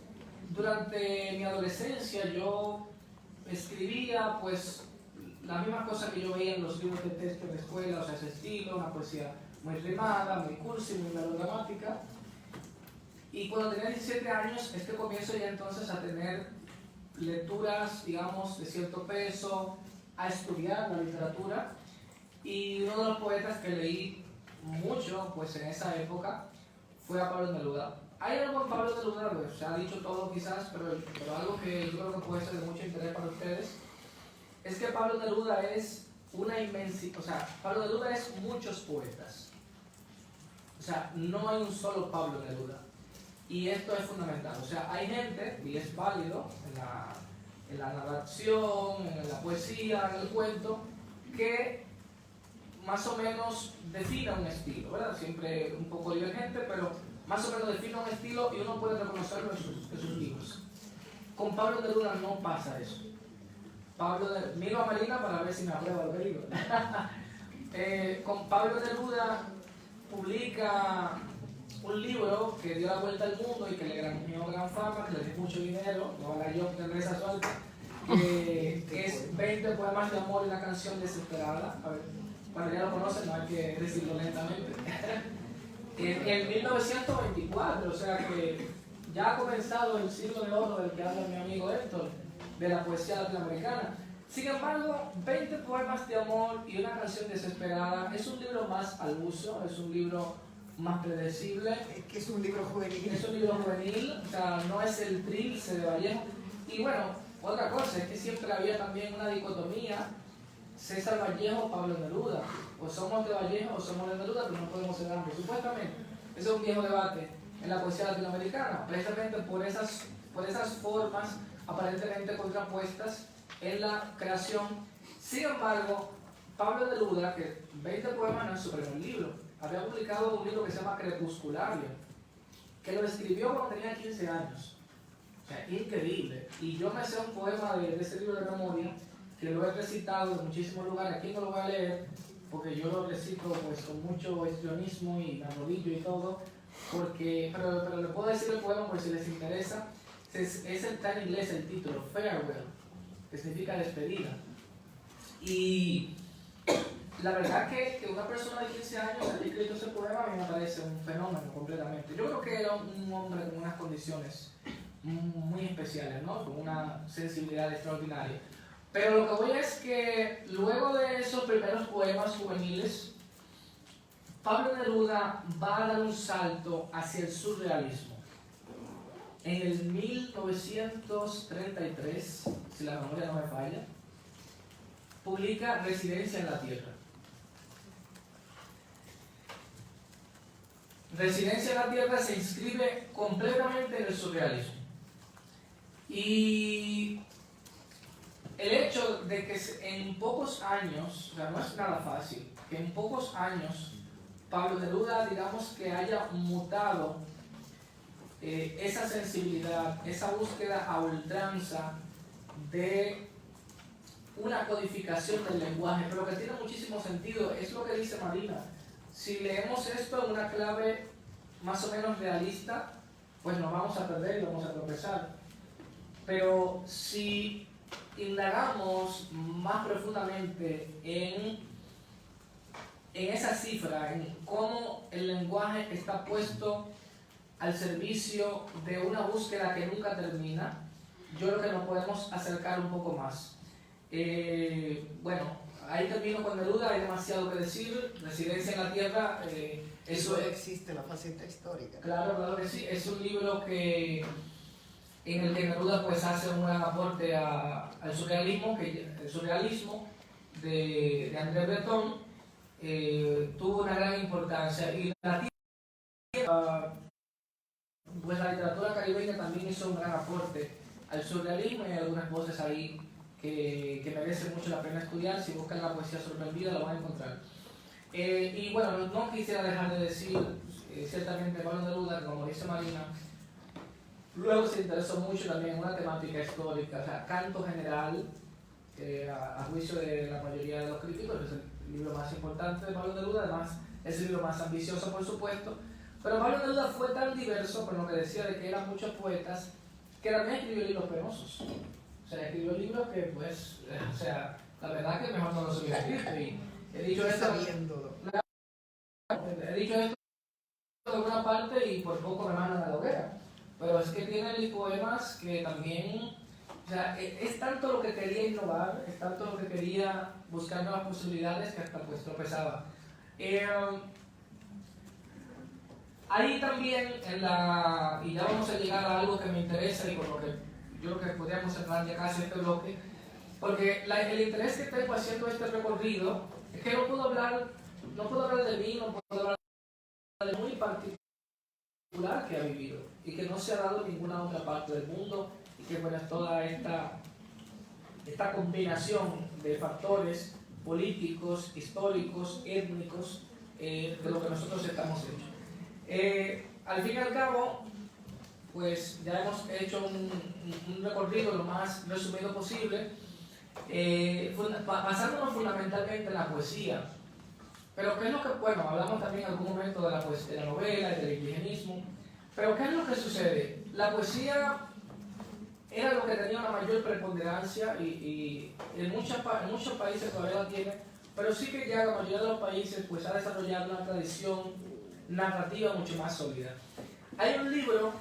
durante mi adolescencia yo escribía pues las mismas cosas que yo veía en los libros de texto de escuela, o sea, ese estilo, una poesía muy rimada, muy cursi, muy melodramática. Y cuando tenía 17 años es que comienzo ya entonces a tener lecturas, digamos, de cierto peso, a estudiar la literatura. Y uno de los poetas que leí mucho pues en esa época fue a Pablo Neruda. Hay algo en Pablo Neruda, pues, se ha dicho todo quizás, pero algo que yo creo que puede ser de mucho interés para ustedes, es que Pablo Neruda es una inmensidad, o sea, Pablo Neruda es muchos poetas. O sea, no hay un solo Pablo Neruda. Y esto es fundamental. O sea, hay gente, y es válido, en la narración, en la poesía, en el cuento, que más o menos define un estilo, ¿verdad? Siempre un poco divergente, pero más o menos define un estilo y uno puede reconocerlo en sus libros. Con Pablo Neruda no pasa eso. Miro a Marina para ver si me aprueba lo que digo. Con Pablo Neruda publica un libro que dio la vuelta al mundo y que le granjeó gran fama, que le dio mucho dinero, no haga yo tener esa suerte, que es 20 poemas de amor y una canción desesperada. A ver, cuando ya lo conocen no hay que decirlo lentamente. En 1924, o sea que ya ha comenzado el siglo de oro del que habla mi amigo Héctor, de la poesía latinoamericana. Sin embargo, 20 poemas de amor y una canción desesperada es un libro más al uso, es un libro más predecible. Es que es un libro juvenil. Es un libro juvenil, o sea, no es el Trilce de Vallejo. Y bueno, otra cosa, es que siempre había también una dicotomía, César Vallejo, Pablo Neruda. O somos de Vallejo o somos de Neruda, pero no podemos ser ambos. Supuestamente, ese es un viejo debate en la poesía latinoamericana, precisamente por esas formas aparentemente contrapuestas en la creación. Sin embargo, Pablo Neruda, que 20 poemas no es su primer libro, había publicado un libro que se llama Crepusculario, que lo escribió cuando tenía 15 años. O sea, increíble. Y yo me sé un poema de ese libro de memoria, que lo he recitado en muchísimos lugares. Aquí no lo voy a leer, porque yo lo recito pues, con mucho histrionismo y me arrodillo y todo, pero le puedo decir el poema por si les interesa. Está en inglés el título, Farewell, que significa despedida. Y la verdad que una persona de 15 años haya escrito ese poema a mí me parece un fenómeno completamente. Yo creo que era un hombre con unas condiciones muy especiales, ¿no? Con una sensibilidad extraordinaria. Pero lo que voy es que luego de esos primeros poemas juveniles, Pablo Neruda va a dar un salto hacia el surrealismo. En el 1933, si la memoria no me falla, publica Residencia en la Tierra. Residencia en la Tierra se inscribe completamente en el surrealismo. Y el hecho de que en pocos años, o sea, no es nada fácil, que en pocos años Pablo Neruda, digamos que haya mutado esa sensibilidad, esa búsqueda a ultranza de una codificación del lenguaje, pero que tiene muchísimo sentido, es lo que dice Marina. Si leemos esto en una clave más o menos realista, pues nos vamos a perder y vamos a tropezar. Pero si indagamos más profundamente en esa cifra, en cómo el lenguaje está puesto al servicio de una búsqueda que nunca termina, yo creo que nos podemos acercar un poco más. Bueno, ahí termino con Neruda, hay demasiado que decir. Residencia en la Tierra, Eso existe, la faceta histórica. Claro, claro que sí. Es un libro en el que Neruda pues hace un gran aporte al surrealismo, el surrealismo de André Breton tuvo una gran importancia. Y la Tierra, pues la literatura caribeña también hizo un gran aporte al surrealismo, y hay algunas voces ahí que merecen mucho la pena estudiar. Si buscan la poesía sorprendida la van a encontrar. Y bueno, no quisiera dejar de decir, ciertamente Pablo Neruda, como dice Marina, luego se interesó mucho también en una temática histórica, o sea, canto general, a juicio de la mayoría de los críticos, es el libro más importante de Pablo Neruda, además es el libro más ambicioso, por supuesto. Pero Pablo Neruda fue tan diverso, con lo que decía de que eran muchos poetas, que también escribió libros penosos. O sea, escribió libros que, pues, o sea, la verdad que mejor no los hubiera escrito. Y he dicho esto de alguna parte y por poco me mandan a la hoguera. Pero es que tiene poemas que también, o sea, es tanto lo que quería innovar, es tanto lo que quería buscar nuevas posibilidades que hasta pues tropezaba. Ahí también, y ya vamos a llegar a algo que me interesa y con lo que yo creo que podríamos cerrar ya casi este bloque, porque el interés que tengo haciendo este recorrido es que no puedo hablar de mí, no puedo hablar de muy particular que ha vivido y que no se ha dado en ninguna otra parte del mundo, y que bueno, es toda esta combinación de factores políticos, históricos, étnicos, de lo que nosotros estamos hechos. Al fin y al cabo, pues ya hemos hecho un recorrido lo más resumido posible, basándonos fundamentalmente en la poesía. Pero ¿qué es lo que, bueno, hablamos también en algún momento de la novela y del indigenismo, pero ¿qué es lo que sucede? La poesía era lo que tenía una mayor preponderancia y en muchos países todavía la tiene, pero sí que ya la mayoría de los países pues ha desarrollado una tradición narrativa mucho más sólida. Hay un libro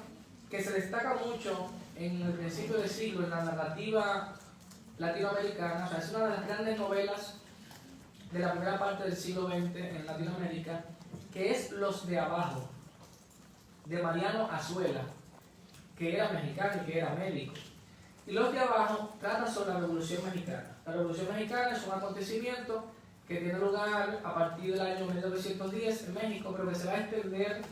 que se destaca mucho en el principio del siglo en la narrativa latinoamericana, o sea, es una de las grandes novelas de la primera parte del siglo XX en Latinoamérica, que es Los de Abajo, de Mariano Azuela, que era mexicano y que era médico. Y Los de Abajo trata sobre la Revolución Mexicana. La Revolución Mexicana es un acontecimiento que tiene lugar a partir del año 1910 en México, pero que se va a extender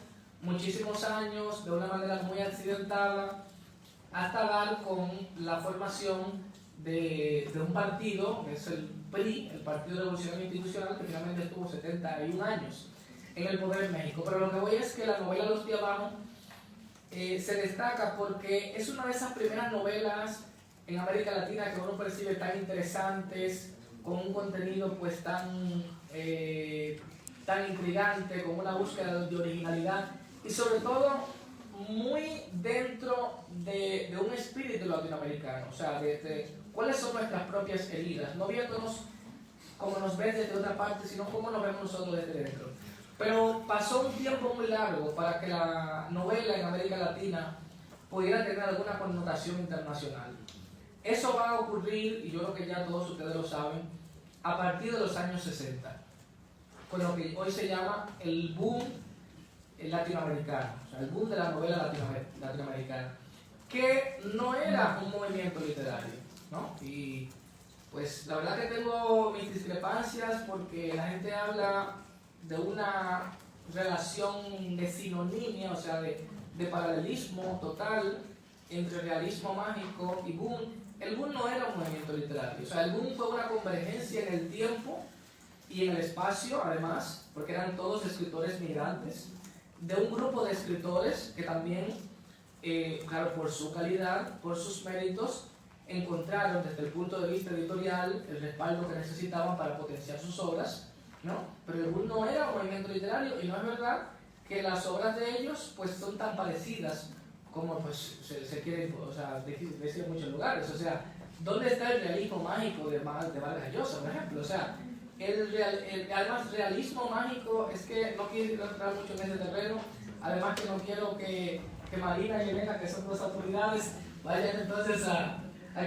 muchísimos años de una manera muy accidentada hasta dar con la formación de un partido, que es el PRI, el Partido Revolucionario Institucional, que finalmente estuvo 71 años en el poder en México. Pero lo que voy es que la novela Los de Abajo se destaca porque es una de esas primeras novelas en América Latina que uno percibe tan interesantes, con un contenido pues tan intrigante, con una búsqueda de originalidad y sobre todo muy dentro de un espíritu latinoamericano, o sea, de cuáles son nuestras propias heridas, no viéndonos como nos ven desde otra parte, sino cómo nos vemos nosotros desde dentro. Pero pasó un tiempo muy largo para que la novela en América Latina pudiera tener alguna connotación internacional. Eso va a ocurrir, y yo creo que ya todos ustedes lo saben, a partir de los años 60, con lo que hoy se llama el boom latinoamericano, o sea, el boom de la novela latinoamericana, que no era un movimiento literario, ¿no? Y pues la verdad que tengo mis discrepancias porque la gente habla de una relación de sinonimia, o sea, de paralelismo total entre realismo mágico y boom. El boom no era un movimiento literario, o sea, el boom fue una convergencia en el tiempo y en el espacio, además, porque eran todos escritores migrantes, de un grupo de escritores que también, claro, por su calidad, por sus méritos, encontraron desde el punto de vista editorial el respaldo que necesitaban para potenciar sus obras, ¿no? Pero el boom no era un movimiento literario y no es verdad que las obras de ellos pues son tan parecidas como pues se quiere, o sea, decir en muchos lugares. O sea, ¿dónde está el realismo mágico de Vargas Llosa, por ejemplo? O sea, además realismo mágico es que no quiero entrar mucho en ese terreno, además que no quiero que Marina y Elena, que son dos autoridades, vayan entonces a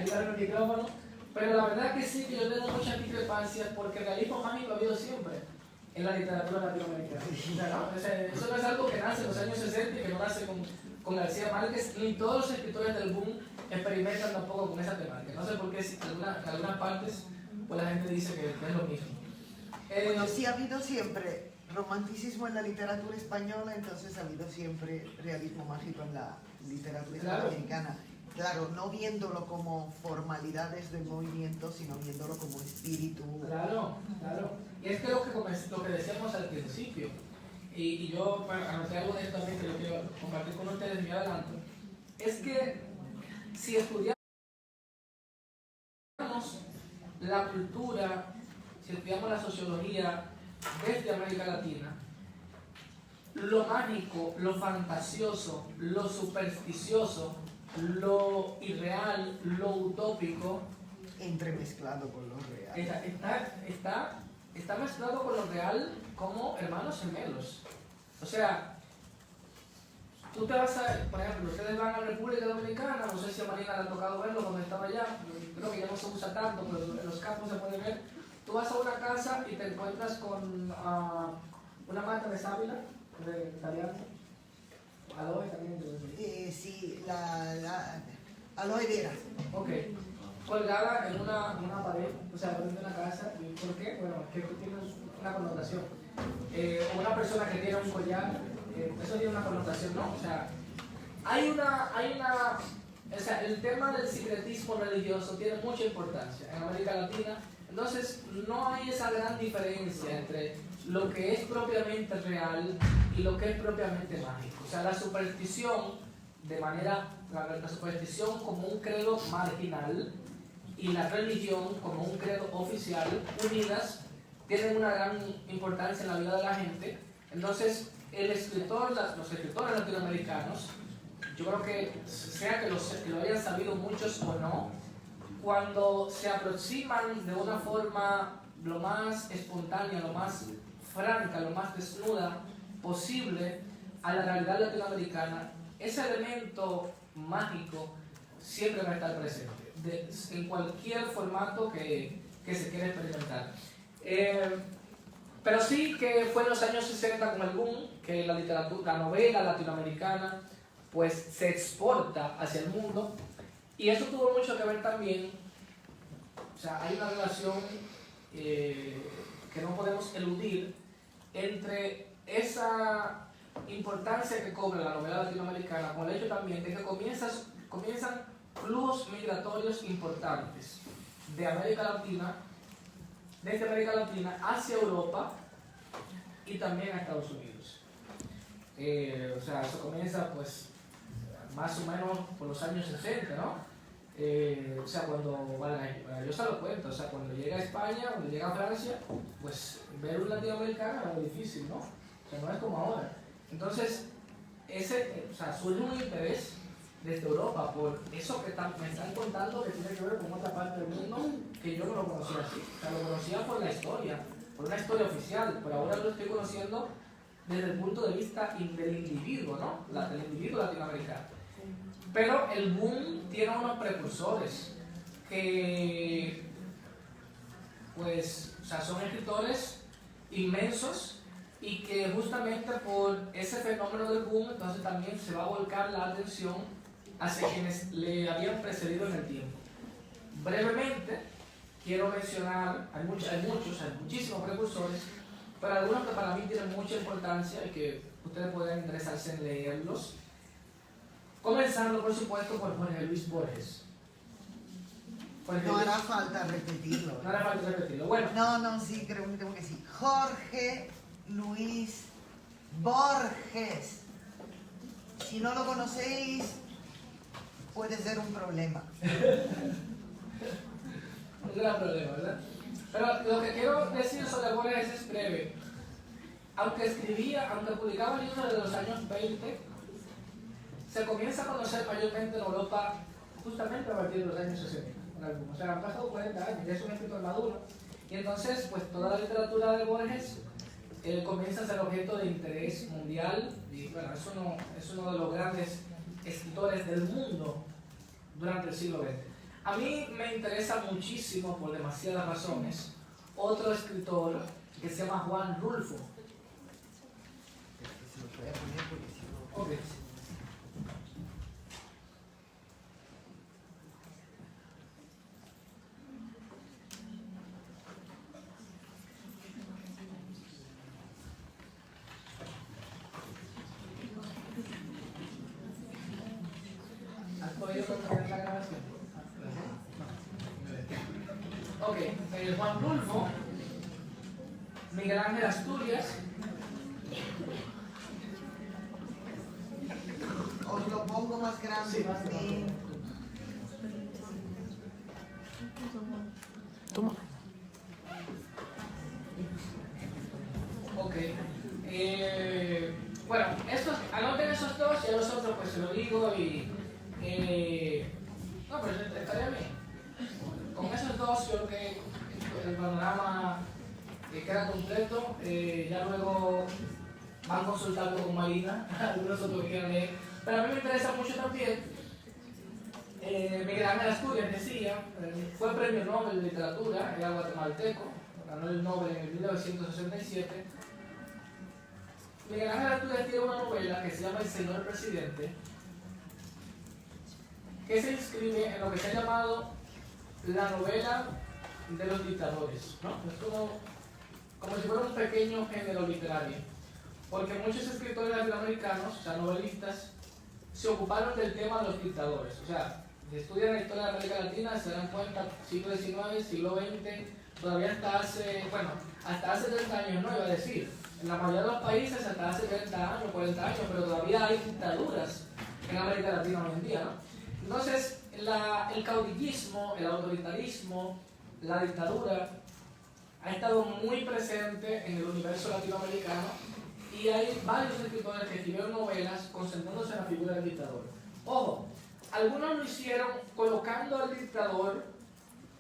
quitarme el micrófono, pero la verdad que sí, que yo tengo muchas discrepancias porque el realismo mágico ha habido siempre en la literatura latinoamericana. O sea, eso no es algo que nace en los años 60 y que no nace con García Márquez, ni todos los escritores del boom experimentan tampoco con esa temática. No sé por qué en algunas partes pues la gente dice que es lo mismo. Bueno, sí ha habido siempre romanticismo en la literatura española, entonces ha habido siempre realismo mágico en la literatura hispanoamericana. Claro, no viéndolo como formalidades del movimiento, sino viéndolo como espíritu. Claro, claro. Y es que lo que decíamos al principio, y yo anoté algo de esto también que yo quiero compartir con ustedes muy adelante, es que si estudiamos la cultura, si estudiamos la sociología desde América Latina, lo mágico, lo fantasioso, lo supersticioso, lo irreal, lo utópico, entremezclado con lo real. Está mezclado con lo real como hermanos gemelos. O sea, tú te vas a, por ejemplo, ustedes van a la República Dominicana, no sé si a Marina le ha tocado verlo cuando estaba allá, creo que ya no se usa tanto, pero en los campos se puede ver. Tú vas a una casa y te encuentras con una mata de sábila, de italiano, aloe también. Sí, la aloe vera. Ok, colgada en una pared, o sea, dentro de una casa. ¿Por qué? Bueno, es que tiene una connotación. O una persona que tiene un collar, eso tiene una connotación, ¿no? O sea, o sea, el tema del secretismo religioso tiene mucha importancia en América Latina. Entonces, no hay esa gran diferencia entre lo que es propiamente real y lo que es propiamente mágico. O sea, la superstición como un credo marginal y la religión como un credo oficial, unidas, tienen una gran importancia en la vida de la gente. Entonces, los escritores latinoamericanos, yo creo que sea que lo hayan sabido muchos o no, cuando se aproximan de una forma lo más espontánea, lo más franca, lo más desnuda posible a la realidad latinoamericana, ese elemento mágico siempre va a estar presente, en cualquier formato que se quiera experimentar. Pero sí que fue en los años 60 con el boom que la novela latinoamericana pues se exporta hacia el mundo, y eso tuvo mucho que ver también, o sea, hay una relación que no podemos eludir entre esa importancia que cobra la novela latinoamericana con el hecho también de que comienzan flujos migratorios importantes de América Latina, desde América Latina hacia Europa y también a Estados Unidos. O sea, eso comienza pues más o menos por los años 60, ¿no? O sea, cuando yo se lo cuento, o sea, cuando llega a España, cuando llega a Francia, pues ver un latinoamericano es muy difícil, ¿no? O sea, no es como ahora. Entonces, o sea, surge un interés desde Europa por eso que me están contando que tiene que ver con otra parte del mundo que yo no lo conocía así. O sea, lo conocía por la historia, por una historia oficial, pero ahora lo estoy conociendo desde el punto de vista del individuo, ¿no? Del individuo latinoamericano. Pero el boom tiene unos precursores. que pues, o sea, son escritores inmensos y que justamente por ese fenómeno del boom, entonces también se va a volcar la atención hacia quienes le habían precedido en el tiempo. Brevemente, quiero mencionar, hay muchísimos precursores, pero algunos que para mí tienen mucha importancia y que ustedes pueden interesarse en leerlos. Comenzando, por supuesto, por Jorge Luis Borges. No hará falta repetirlo. No hará falta repetirlo. Bueno. No, sí, creo que tengo que decir. Jorge Luis Borges. Si no lo conocéis, puede ser un problema. Un gran problema, ¿verdad? Pero lo que quiero decir sobre Borges es breve. Aunque publicaba libros de los años 20, se comienza a conocer mayormente en Europa justamente a partir de los años 60. O sea, han pasado 40 años, ya es un escritor maduro. Y entonces, pues toda la literatura de Borges comienza a ser objeto de interés mundial. Y bueno, es uno de los grandes escritores del mundo durante el siglo XX. A mí me interesa muchísimo, por demasiadas razones, otro escritor que se llama Juan Rulfo. Okay. ¿Has podido controlar la grabación? Ok, Juan Rulfo, Miguel Ángel Asturias. Os lo pongo más grande. Sí, más grande. Toma. Ok. Bueno, anoten esos dos y a los otros pues se lo digo y... no, pero estaría bien. Con esos dos yo creo que el panorama queda completo. Ya luego van consultando con Marina, algunos otros que quieran leer. Pero a mí me interesa mucho también Miguel Ángel Asturias, decía, fue premio Nobel de Literatura, era guatemalteco, ganó el Nobel en el 1967. Miguel Ángel Asturias tiene una novela que se llama El Señor Presidente, que se inscribe en lo que se ha llamado la novela de los dictadores, ¿no? Es como si fuera un pequeño género literario, porque muchos escritores latinoamericanos, o sea, novelistas, se ocuparon del tema de los dictadores. O sea, si estudian la historia de América Latina se dan cuenta, siglo XIX, siglo XX, todavía hasta hace 30 años, no iba a decir, en la mayoría de los países hasta hace 30 años, 40 años, pero todavía hay dictaduras en América Latina hoy en día, ¿no? Entonces, el caudillismo, el autoritarismo, la dictadura ha estado muy presente en el universo latinoamericano y hay varios escritores que escribieron novelas concentrándose en la figura del dictador. Ojo, algunos lo hicieron colocando al dictador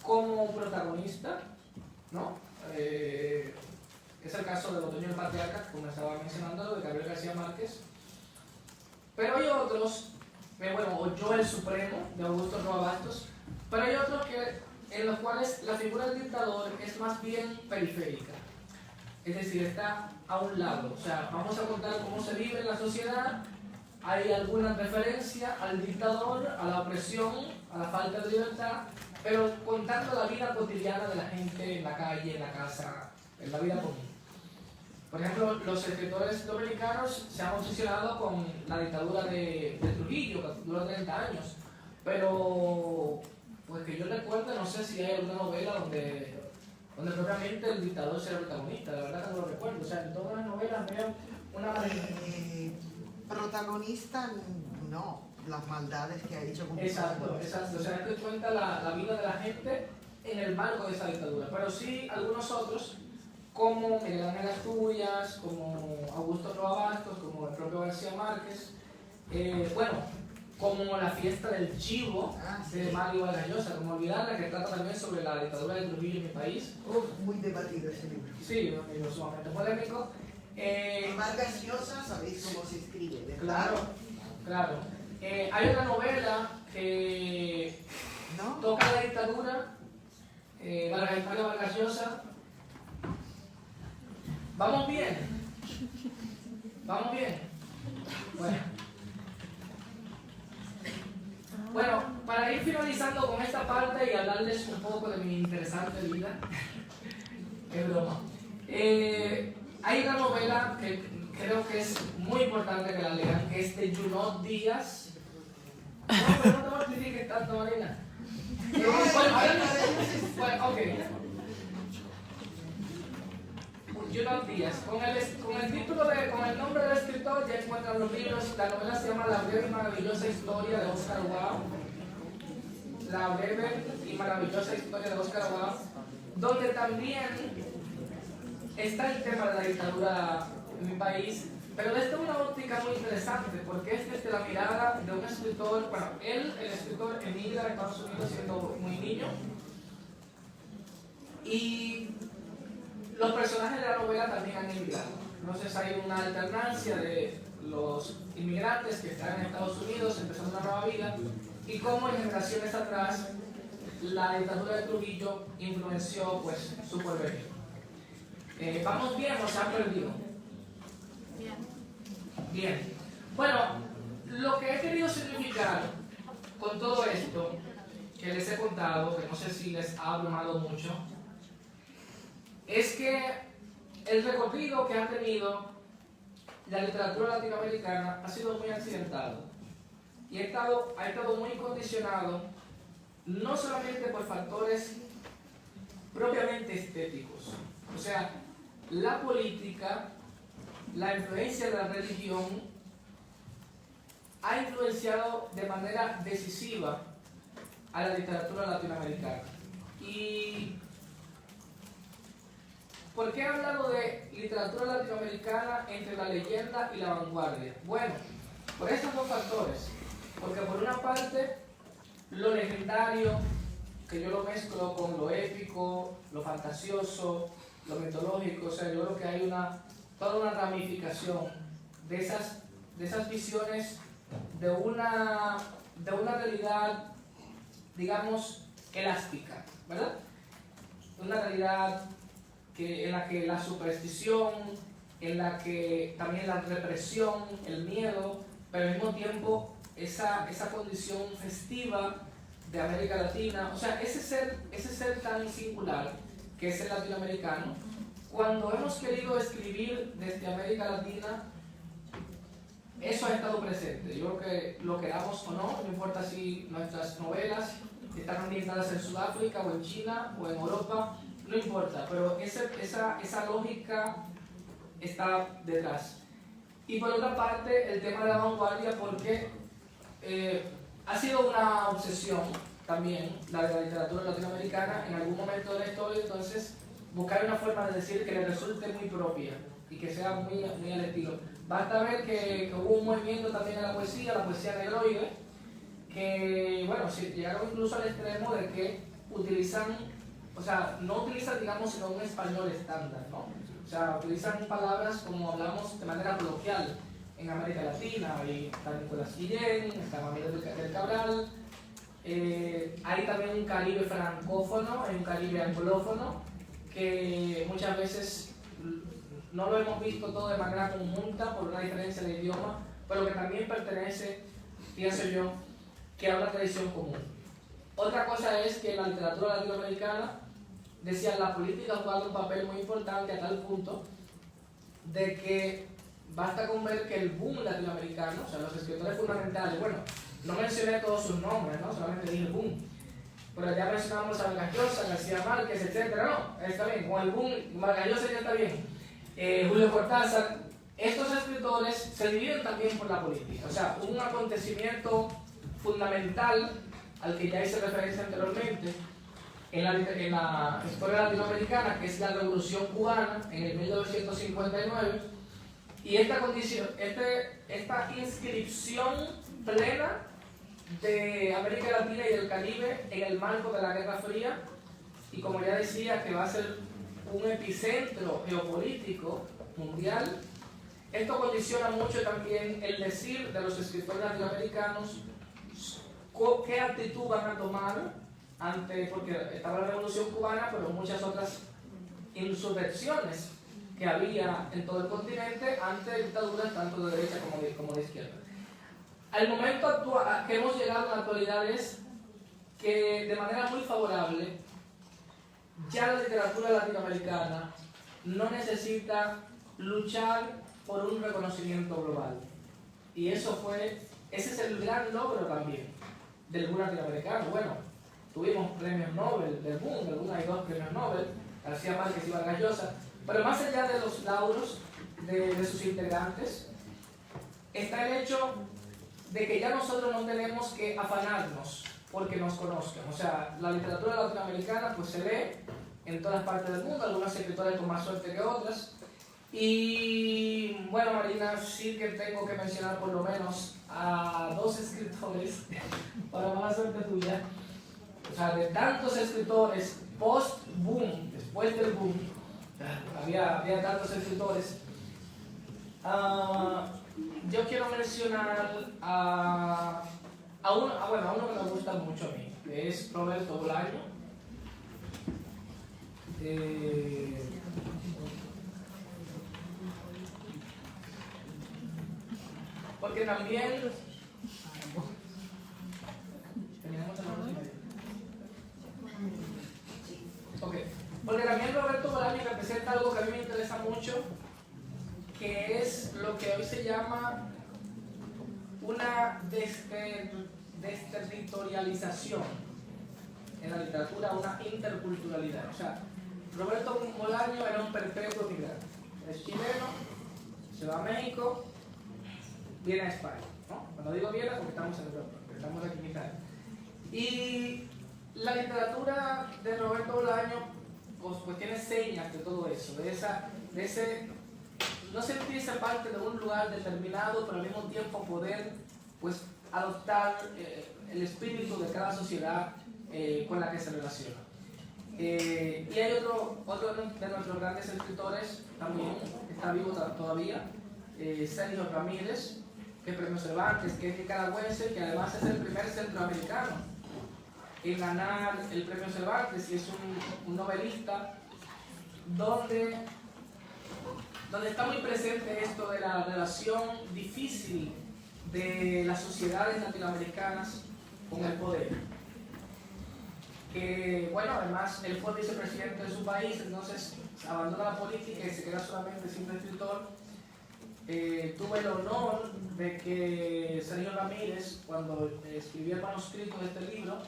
como protagonista, ¿no? Es el caso del Otoño del Patriarca, como estaba mencionando, de Gabriel García Márquez. Pero hay otros, o Yo el Supremo, de Augusto Roa Bastos, pero hay otros en los cuales la figura del dictador es más bien periférica. Es decir, está a un lado. O sea, vamos a contar cómo se vive en la sociedad, hay alguna referencia al dictador, a la opresión, a la falta de libertad, pero contando la vida cotidiana de la gente en la calle, en la casa, en la vida común. Por ejemplo, los escritores dominicanos se han obsesionado con la dictadura de Trujillo, que duró 30 años, pero pues que yo recuerde, no sé si hay alguna novela donde propiamente el dictador sea el protagonista, la verdad que no lo recuerdo. O sea, en todas las novelas veo una... protagonista, no, las maldades que ha hecho. Exacto. O sea, que cuenta la vida de la gente en el marco de esa dictadura. Pero sí algunos otros, como Miguel Ángel Asturias, como Augusto Roa Bastos, como el propio García Márquez, como La Fiesta del Chivo, de Mario Vargas Llosa, como olvidarla, que trata también sobre la dictadura de Trujillo en mi país. Muy debatido ese libro. Sí, sumamente polémico. Vargas Llosa, sabéis cómo se escribe, ¿verdad? Claro. Hay una novela que ¿no? Toca la dictadura, Vargas Llosa. ¿Vamos bien? ¿Vamos bien? Bueno, para ir finalizando con esta parte y hablarles un poco de mi interesante vida, es broma. Hay una novela que creo que es muy importante que la lean, que es de Junot Díaz. No, pero no te voy a explicar que tanto, Marina. Bueno, ok. Junot Díaz. Con el nombre del escritor ya encuentran los libros. La novela se llama La breve y maravillosa historia de Oscar Wilde. La breve y maravillosa historia de Oscar Wilde, donde también está el tema de la dictadura en mi país, pero desde una óptica muy interesante, porque es desde la mirada de un escritor. Bueno, el escritor, emigra a Estados Unidos siendo muy niño, y los personajes de la novela también han emigrado. Entonces hay una alternancia de los inmigrantes que están en Estados Unidos empezando una nueva vida, y cómo en generaciones atrás la dictadura de Trujillo influenció pues su porvenir. ¿Vamos bien o se han perdido? Bien. Bien. Bueno, lo que he querido significar con todo esto que les he contado, que no sé si les ha abrumado mucho, es que el recorrido que ha tenido la literatura latinoamericana ha sido muy accidentado y ha estado muy condicionado no solamente por factores propiamente estéticos, o sea, la política, la influencia de la religión ha influenciado de manera decisiva a la literatura latinoamericana. ¿Y por qué he hablado de literatura latinoamericana entre la leyenda y la vanguardia? Bueno, por estos dos factores. Porque por una parte, lo legendario, que yo lo mezclo con lo épico, lo fantasioso, lo mitológico, o sea, yo creo que hay toda una ramificación de esas visiones de una realidad, digamos, elástica, ¿verdad? Una realidad en la que la superstición, en la que también la represión, el miedo, pero al mismo tiempo esa condición festiva de América Latina, o sea, ese ser tan singular que es el latinoamericano. Cuando hemos querido escribir desde América Latina, eso ha estado presente. Yo creo que lo queramos o no importa si nuestras novelas están ambientadas en Sudáfrica o en China o en Europa, no importa, pero esa lógica está detrás. Y por otra parte, el tema de la vanguardia, porque ha sido una obsesión también la de la literatura latinoamericana en algún momento de la historia. Entonces buscar una forma de decir que le resulte muy propia y que sea muy al estilo. Basta ver que hubo un movimiento también en la poesía negroide, que bueno, llegaron incluso al extremo de que utilizan, o sea, no utilizan, digamos, sino un español estándar, ¿no? O sea, utilizan palabras como hablamos de manera coloquial en América Latina. Y está Nicolás Guillén, está Miguel del Cabral. Hay también un Caribe francófono, hay un Caribe anglófono, que muchas veces no lo hemos visto todo de manera conjunta por una diferencia de idioma, pero que también pertenece, pienso yo, que a una tradición común. Otra cosa es que en la literatura latinoamericana, decía, la política ha jugado un papel muy importante a tal punto de que basta con ver que el boom latinoamericano, o sea, los escritores fundamentales, bueno, no mencioné todos sus nombres, ¿no? Solamente dije boom. Pero ya mencionamos a Vargas Llosa, García Márquez, etc. No, está bien, con el boom, Vargas Llosa ya está bien. Julio Cortázar, estos escritores se dividen también por la política. O sea, un acontecimiento fundamental al que ya hice referencia anteriormente en la historia latinoamericana, que es la Revolución Cubana en el 1959, y esta inscripción plena de América Latina y del Caribe en el marco de la Guerra Fría, y como ya decía, que va a ser un epicentro geopolítico mundial. Esto condiciona mucho también el decir de los escritores latinoamericanos qué actitud van a tomar porque estaba la Revolución Cubana, pero muchas otras insurrecciones que había en todo el continente ante dictaduras tanto de derecha como de izquierda. Al momento actual que hemos llegado en la actualidad es que de manera muy favorable ya la literatura latinoamericana no necesita luchar por un reconocimiento global. Y ese es el gran logro también del boom latinoamericano. Bueno, tuvimos premios Nobel del boom, del boom hay 2 premios Nobel, García Márquez y Vargas Llosa, pero más allá de los lauros de sus integrantes, está el hecho de que ya nosotros no tenemos que afanarnos porque nos conozcan. O sea, la literatura latinoamericana pues se lee en todas partes del mundo, algunas escritoras con más suerte que otras. Y bueno, Marina, sí que tengo que mencionar por lo menos a 2 escritores, para mala suerte tuya. O sea, de tantos escritores post-boom, después del boom, había tantos escritores. Yo quiero mencionar a uno que me gusta mucho a mí, que es Roberto Bolaño. Porque también porque también Roberto Bolaño representa algo que a mí me interesa mucho, que es lo que hoy se llama una desterritorialización en la literatura, una interculturalidad. O sea, Roberto Bolaño era un perpetuo migrante. Es chileno, se va a México, viene a España, ¿no? Cuando digo viene porque estamos en Europa, porque estamos aquí en Italia. Y la literatura de Roberto Bolaño pues tiene señas de todo eso, de ese no sentirse parte de un lugar determinado, pero al mismo tiempo poder pues adoptar el espíritu de cada sociedad con la que se relaciona. Y hay otro de nuestros grandes escritores también, que está vivo todavía, Sergio Ramírez, que es premio Cervantes, que es nicaragüense, que además es el primer centroamericano en ganar el premio Cervantes, y es un novelista donde está muy presente esto de la relación difícil de las sociedades latinoamericanas con el poder. Que, bueno, además él fue vicepresidente de su país, entonces abandona la política y se queda solamente siendo escritor. Tuve el honor de que Sergio Ramírez, cuando escribí el manuscrito de este libro,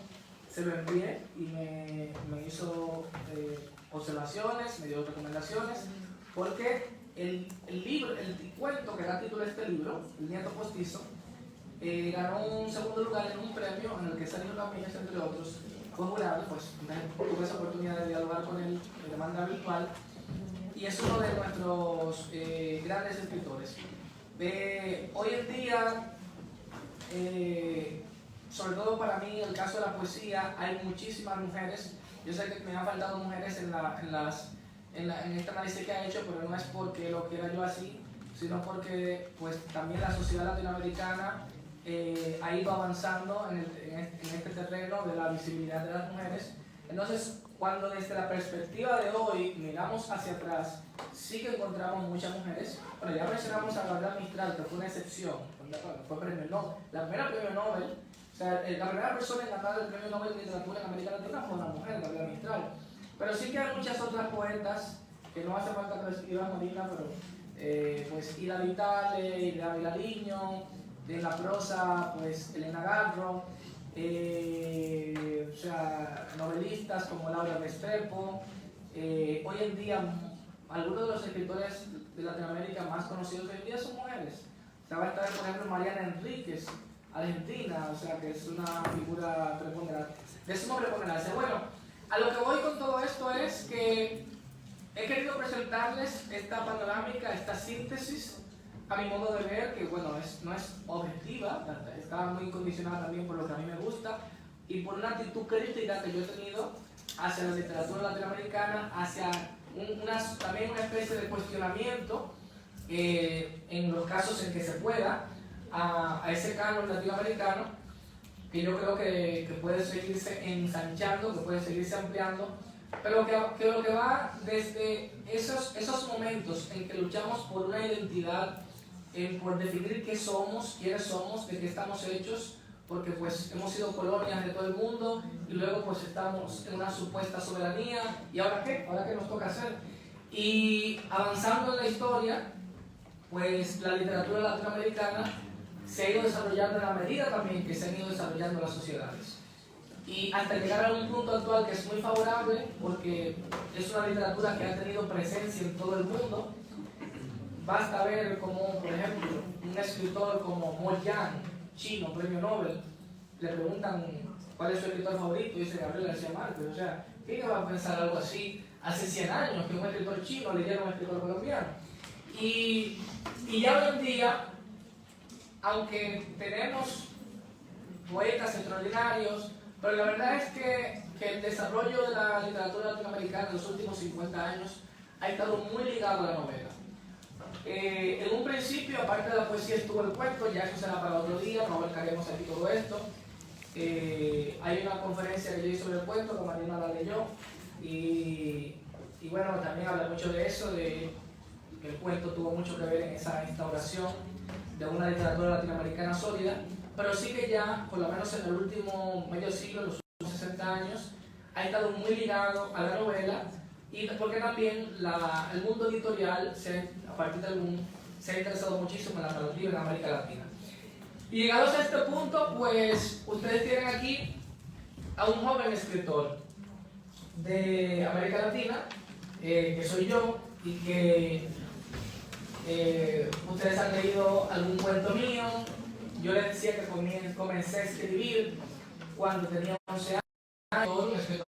se lo envié y me hizo observaciones, me dio recomendaciones, porque el cuento que da título a este libro, El nieto postizo, ganó un segundo lugar en un premio en el que Sergio Ramírez, entre otros, fue jurado. Pues tuve esa oportunidad de dialogar con él de manera virtual, y es uno de nuestros grandes escritores. Hoy en día, sobre todo para mí, en el caso de la poesía, hay muchísimas mujeres. Yo sé que me han faltado mujeres en este análisis que ha hecho, pero no es porque lo quiera yo así, sino porque pues también la sociedad latinoamericana ha ido avanzando en este terreno de la visibilidad de las mujeres. Entonces, cuando desde la perspectiva de hoy miramos hacia atrás, sí que encontramos muchas mujeres. Bueno, ya mencionamos a Gabriela Mistral, que fue una excepción, fue premio Nobel, la primera premio Nobel. O sea, la primera persona en ganar el premio Nobel de Literatura en América Latina fue una mujer, Gabriela Mistral. Pero sí que hay muchas otras poetas que no hace falta que lo escriba Marina, pero pues Ida Vitale, Ida Vilariño, de la prosa, pues Elena Garro, o sea, novelistas como Laura Restrepo. Hoy en día, algunos de los escritores de Latinoamérica más conocidos hoy en día son mujeres. O sea, va a estar, por ejemplo, Mariana Enríquez, argentina, o sea, que es una figura preponderante. De sumo preponderancia. Bueno, a lo que voy con todo esto es que he querido presentarles esta panorámica, esta síntesis, a mi modo de ver, que bueno, no es objetiva, está muy condicionada también por lo que a mí me gusta y por una actitud crítica que yo he tenido hacia la literatura latinoamericana, hacia también una especie de cuestionamiento en los casos en que se pueda a ese canon latinoamericano, que yo creo que puede seguirse ensanchando, que puede seguirse ampliando, pero que lo que va desde esos momentos en que luchamos por una identidad, por definir qué somos, quiénes somos, de qué estamos hechos, porque pues hemos sido colonias de todo el mundo y luego pues estamos en una supuesta soberanía, ¿y ahora qué? ¿Ahora qué nos toca hacer? Y avanzando en la historia, pues la literatura latinoamericana se ha ido desarrollando en la medida también que se han ido desarrollando las sociedades. Y hasta llegar a un punto actual que es muy favorable, porque es una literatura que ha tenido presencia en todo el mundo. Basta ver como, por ejemplo, un escritor como Mo Yan, chino, premio Nobel, le preguntan cuál es su escritor favorito y dice Gabriel García Márquez. O sea, ¿quién va a pensar algo así hace 100 años que un escritor chino leyera a un escritor colombiano? Y ya hoy en día, aunque tenemos poetas extraordinarios, pero la verdad es que el desarrollo de la literatura latinoamericana en los últimos 50 años ha estado muy ligado a la novela. En un principio, aparte de la poesía, estuvo el cuento, ya eso será para otro día, no abarcaremos aquí todo esto. Hay una conferencia que yo hice sobre el cuento, que Marina la leyó, y bueno, también habla mucho de eso, de que el cuento tuvo mucho que ver en esa instauración de una literatura latinoamericana sólida, pero sí que ya, por lo menos en el último medio siglo, en los últimos 60 años, ha estado muy ligado a la novela, y porque también el mundo editorial, a partir del boom, se ha interesado muchísimo en la narrativa en América Latina. Y llegados a este punto, pues ustedes tienen aquí a un joven escritor de América Latina, que soy yo, y que ustedes han leído algún cuento mío. Yo les decía que comencé a escribir cuando tenía 11 años, un escritor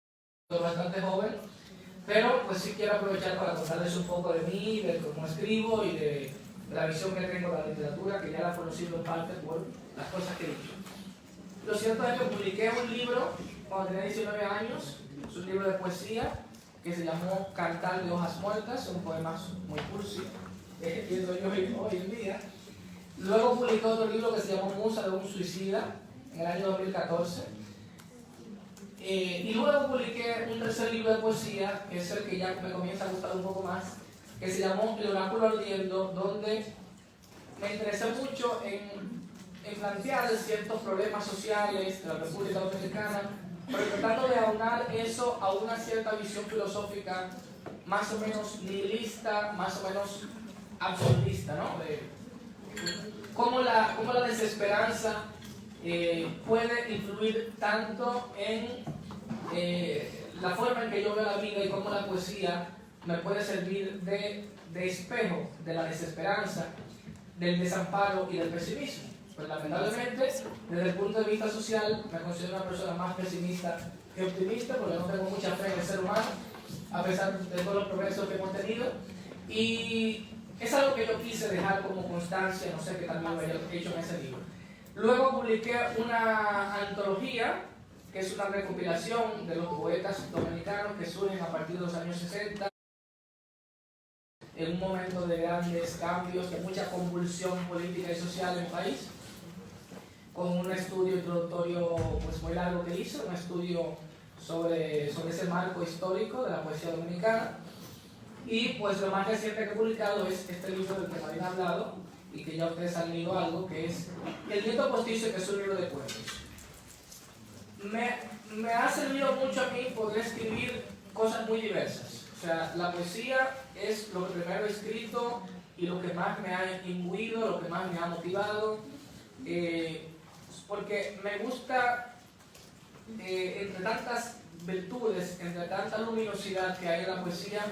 bastante joven, pero pues sí quiero aprovechar para contarles un poco de mí, de cómo escribo y de la visión que tengo de la literatura, que ya la he conocido en parte por las cosas que he dicho. Lo cierto es que publiqué un libro cuando tenía 19 años, es un libro de poesía que se llamó Cantar de hojas muertas, un poema muy cursi, que soy yo hoy en día. Luego publiqué otro libro que se llamó Musa de un suicida, en el año 2014. Y luego publiqué un tercer libro de poesía, que es el que ya me comienza a gustar un poco más, que se llamó El oráculo ardiendo, donde me interesé mucho en plantear ciertos problemas sociales de la República Dominicana, pero tratando de aunar eso a una cierta visión filosófica más o menos nihilista, más o menos absolutista, ¿no? De cómo la desesperanza puede influir tanto en la forma en que yo veo la vida y cómo la poesía me puede servir de espejo de la desesperanza, del desamparo y del pesimismo. Pues lamentablemente, desde el punto de vista social, me considero una persona más pesimista que optimista, porque no tengo mucha fe en el ser humano, a pesar de todos los progresos que hemos tenido. Y es algo que yo quise dejar como constancia, no sé qué también lo he hecho en ese libro. Luego publiqué una antología, que es una recopilación de los poetas dominicanos que surgen a partir de los años 60, en un momento de grandes cambios, de mucha convulsión política y social en el país, con un estudio introductorio pues, muy largo que hice, un estudio sobre ese marco histórico de la poesía dominicana. Y pues lo más reciente que he publicado es este libro del que Marina ha hablado, y que ya ustedes han leído algo, que es El viento postizo, que es un libro de cuentos. Me ha servido mucho a mí poder escribir cosas muy diversas. O sea, la poesía es lo que primero he escrito y lo que más me ha imbuido, lo que más me ha motivado, porque me gusta, entre tantas virtudes, entre tanta luminosidad que hay en la poesía,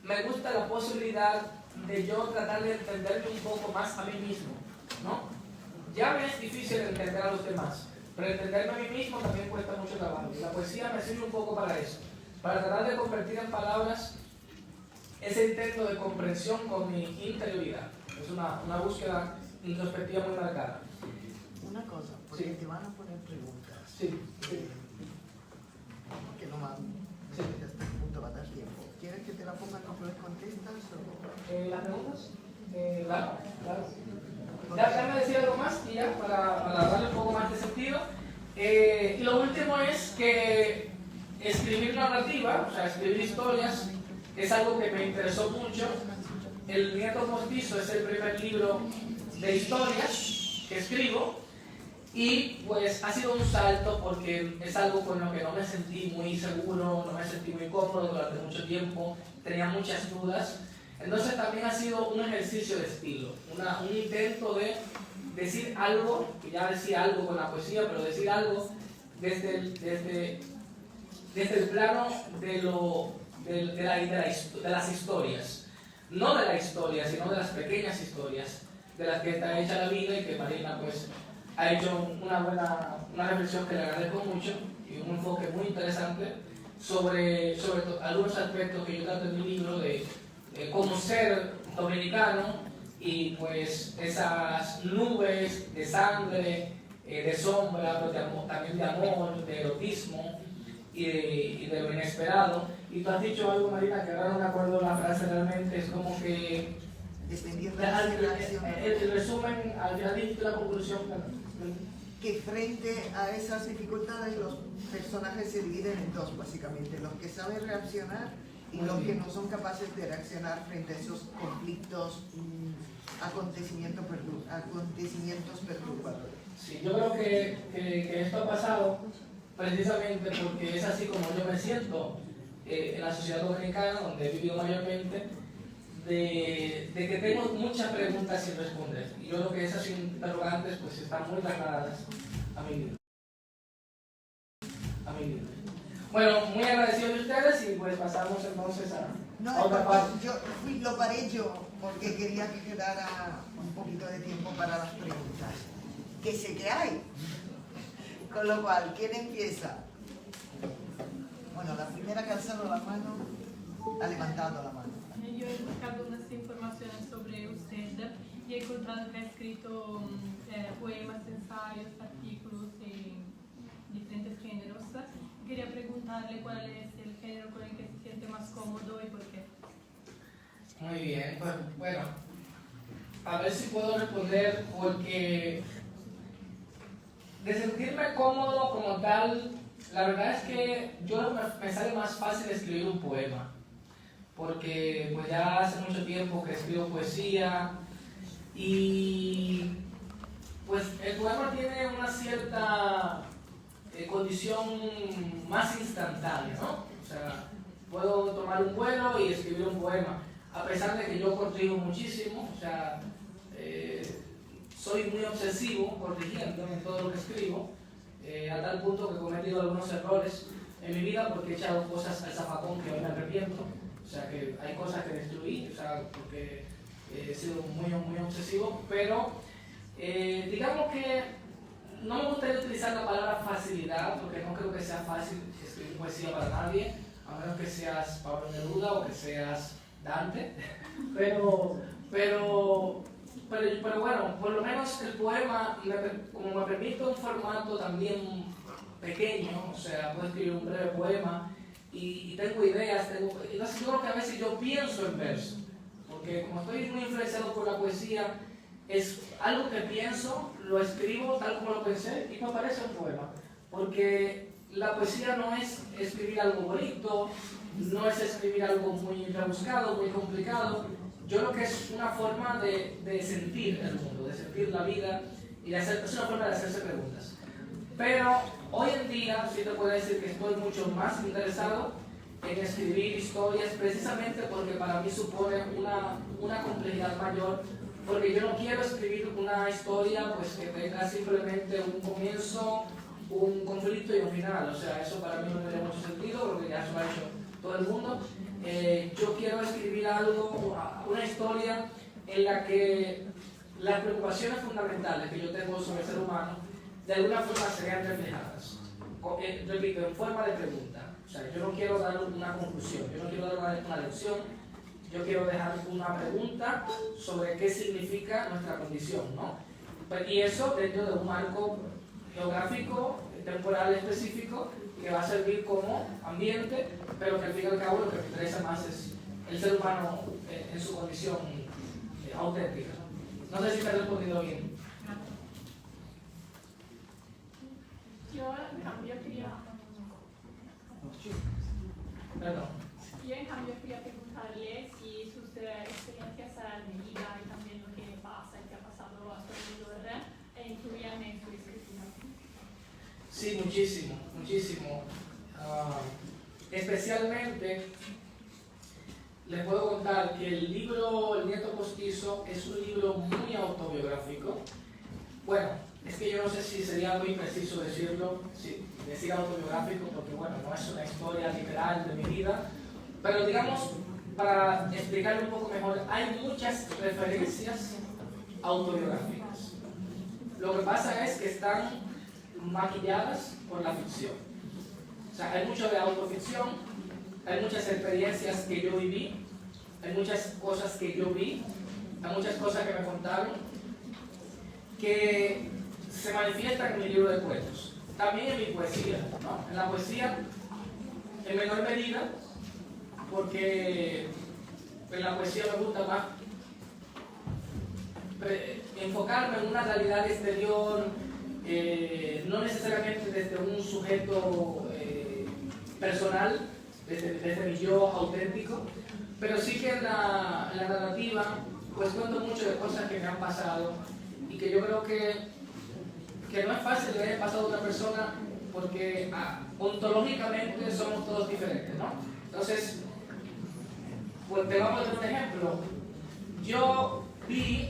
me gusta la posibilidad de yo tratar de entenderme un poco más a mí mismo, ¿no? Ya me es difícil entender a los demás, pero entenderme a mí mismo también cuesta mucho trabajo. Y la poesía me sirve un poco para eso, para tratar de convertir en palabras ese intento de comprensión con mi interioridad. Es una búsqueda introspectiva muy marcada. Una cosa, porque Sí. te van a poner preguntas. Sí. Que no más. Sí. Hasta el punto va a dar tiempo. ¿Quieres que te la ponga y lo contestas? O... ¿Las preguntas? Claro. Déjame decir algo más y ya, para darle un poco más de sentido. Y lo último es que escribir narrativa, o sea, escribir historias, es algo que me interesó mucho. El Nieto Postizo es el primer libro de historias que escribo y pues ha sido un salto porque es algo con lo que no me sentí muy seguro, no me sentí muy cómodo durante mucho tiempo, tenía muchas dudas. Entonces también ha sido un ejercicio de estilo, un intento de decir algo, que ya decía algo con la poesía, pero decir algo desde el plano de las historias. No de la historia, sino de las pequeñas historias de las que está hecha la vida y que Marina pues ha hecho una reflexión que le agradezco mucho y un enfoque muy interesante sobre algunos aspectos que yo trato en mi libro de cómo ser dominicano y pues esas nubes de sangre, de sombra, pero también de amor, de erotismo y de lo inesperado. Y tú has dicho algo, Marina, que ahora no me acuerdo la frase realmente, es como que el resumen, al final dijiste la conclusión. Que frente a esas dificultades los personajes se dividen en dos, básicamente, los que saben reaccionar y los que no son capaces de reaccionar frente a esos conflictos, acontecimientos perturbadores. Sí, yo creo que esto ha pasado precisamente porque es así como yo me siento en la sociedad dominicana, donde he vivido mayormente, de que tengo muchas preguntas sin responder. Y yo creo que esas interrogantes pues están muy trasladadas a mi vida. Bueno, muy agradecido de ustedes y pues pasamos entonces a otra parte. Lo paré yo porque quería que quedara un poquito de tiempo para las preguntas, que sé que hay. Con lo cual, ¿quién empieza? Bueno, la primera que ha alzado la mano, ha levantado la mano. Yo he buscado unas informaciones sobre usted y he encontrado que ha escrito poemas, ensayos, artículos en diferentes géneros. Quería preguntarle cuál es el género con el que se siente más cómodo y por qué. Muy bien, pues bueno, a ver si puedo responder porque de sentirme cómodo como tal, la verdad es que yo me sale más fácil escribir un poema, porque pues ya hace mucho tiempo que escribo poesía y pues el poema tiene una cierta condición más instantánea, ¿no? O sea, puedo tomar un vuelo y escribir un poema, a pesar de que yo corrijo muchísimo, o sea, soy muy obsesivo corrigiendo en todo lo que escribo, a tal punto que he cometido algunos errores en mi vida porque he echado cosas al zafacón que hoy me arrepiento, o sea, que hay cosas que destruí, o sea, porque he sido muy obsesivo, pero digamos que no me gustaría utilizar la palabra facilidad, porque no creo que sea fácil escribir poesía para nadie, a menos que seas Pablo Neruda o que seas Dante, pero bueno, por lo menos el poema, como me permite un formato también pequeño, o sea, puedo escribir un breve poema y tengo ideas, entonces yo creo que a veces yo pienso en verso, porque como estoy muy influenciado por la poesía, es algo que pienso, lo escribo tal como lo pensé y me parece un poema, porque la poesía no es escribir algo bonito, no es escribir algo muy rebuscado, muy complicado. Yo creo que es una forma de sentir el mundo, de sentir la vida y es una forma de hacerse preguntas. Pero hoy en día sí te puedo decir que estoy mucho más interesado en escribir historias precisamente porque para mí supone una complejidad mayor, porque yo no quiero escribir una historia pues que tenga simplemente un comienzo, un conflicto y un final. O sea, eso para mí no tiene mucho sentido porque ya se lo ha hecho todo el mundo. Yo quiero escribir algo, una historia en la que las preocupaciones fundamentales que yo tengo sobre el ser humano de alguna forma se vean reflejadas. Repito, en forma de pregunta. O sea, yo no quiero dar una conclusión, yo no quiero dar una lección, yo quiero dejar una pregunta sobre qué significa nuestra condición, ¿no? Y eso dentro de un marco geográfico, temporal específico, que va a servir como ambiente, pero que al fin y al cabo lo que me interesa más es el ser humano en su condición auténtica. No sé si me he respondido bien. Yo en cambio quería preguntarle si sus experiencias de vida y también lo que pasa y que ha pasado a su alrededor influían en su escritura. Sí, muchísimo, muchísimo. Especialmente, les puedo contar que el libro El nieto postizo es un libro muy autobiográfico. Bueno, es que yo no sé si sería muy preciso decirlo, decir autobiográfico, porque bueno, no es una historia literal de mi vida, pero digamos, para explicarlo un poco mejor, hay muchas referencias autobiográficas. Lo que pasa es que están maquilladas por la ficción. O sea, hay mucho de autoficción, hay muchas experiencias que yo viví, hay muchas cosas que yo vi, hay muchas cosas que me contaron, que se manifiestan en mi libro de cuentos. También en mi poesía, ¿no? En la poesía, en menor medida, porque en la poesía me gusta más enfocarme en una realidad exterior, no necesariamente desde un sujeto personal, desde mi yo auténtico, pero sí que en la narrativa pues cuento mucho de cosas que me han pasado y que yo creo que no es fácil que haya pasado a otra persona porque ontológicamente somos todos diferentes, ¿no? Entonces, pues te vamos a dar un ejemplo. Yo vi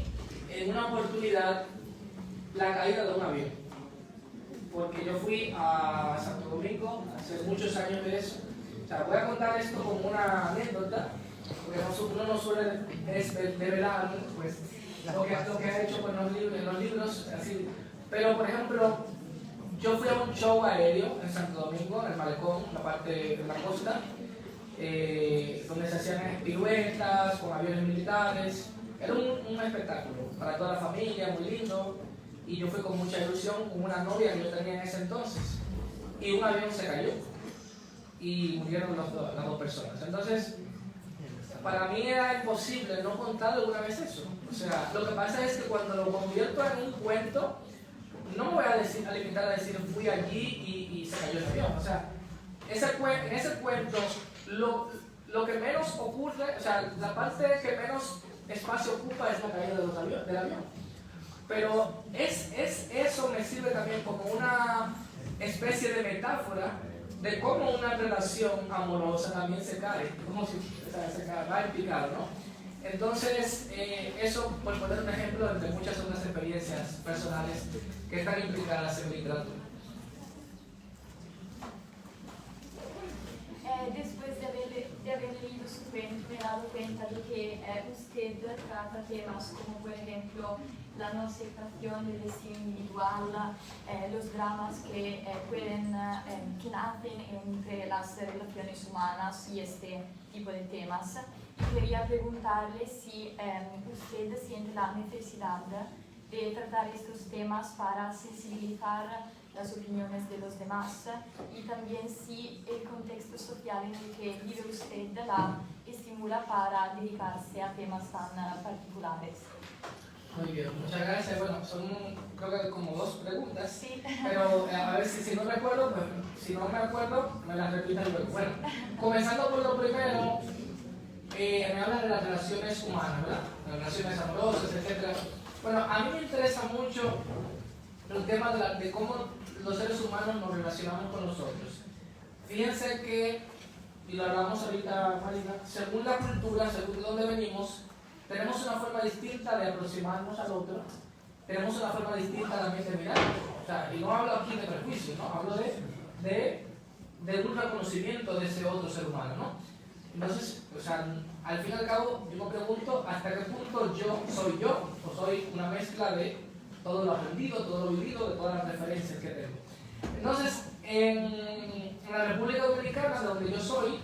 en una oportunidad la caída de un avión, porque yo fui a Santo Domingo hace muchos años de eso. O sea, voy a contar esto como una anécdota, porque uno no suele develar pues, lo que ha hecho pues, en los libros, así. Pero, por ejemplo, yo fui a un show aéreo en Santo Domingo, en el Malecón, la parte de la costa, donde se hacían piruetas con aviones militares. Era un espectáculo para toda la familia, muy lindo. Y yo fui con mucha ilusión con una novia que yo tenía en ese entonces. Y un avión se cayó y murieron las dos personas. Entonces, para mí era imposible no contar alguna vez eso. O sea, lo que pasa es que cuando lo convierto en un cuento, no me voy a limitar a decir fui allí y se cayó el avión. O sea, en ese cuento, lo que menos ocurre, o sea, la parte que menos espacio ocupa es la caída del avión. Pero eso me sirve también como una especie de metáfora de cómo una relación amorosa también se cae, como si se cae, va en picado, ¿no? Entonces, eso por poner un ejemplo entre muchas otras experiencias personales que están implicadas en literatura. Después de haber leído su cuento, me he dado cuenta de que usted trata temas como, por ejemplo, la no aceptación del destino individual, los dramas que que nacen entre las relaciones humanas y este tipo de temas. Y quería preguntarle si usted siente la necesidad de tratar estos temas para sensibilizar las opiniones de los demás y también si el contexto social en el que vive usted la estimula para dedicarse a temas tan particulares. Muy bien, muchas gracias. Bueno, son creo que como dos preguntas, Sí. pero a ver si no recuerdo, pues si no me acuerdo, me las repitan luego. Bueno, comenzando por lo primero, me habla de las relaciones humanas, ¿verdad? Las relaciones amorosas, etc. Bueno, a mí me interesa mucho el tema de cómo los seres humanos nos relacionamos con los otros. Fíjense que, y lo hablamos ahorita, Marina, según la cultura, según de dónde venimos, tenemos una forma distinta de aproximarnos al otro, tenemos una forma distinta también de mirar. O sea, y no hablo aquí de prejuicio, ¿no? Hablo de un reconocimiento de ese otro ser humano, ¿no? Entonces, o sea, al fin y al cabo, yo me pregunto hasta qué punto yo o soy una mezcla de todo lo aprendido, todo lo vivido, de todas las referencias que tengo. Entonces, en la República Dominicana, donde yo soy,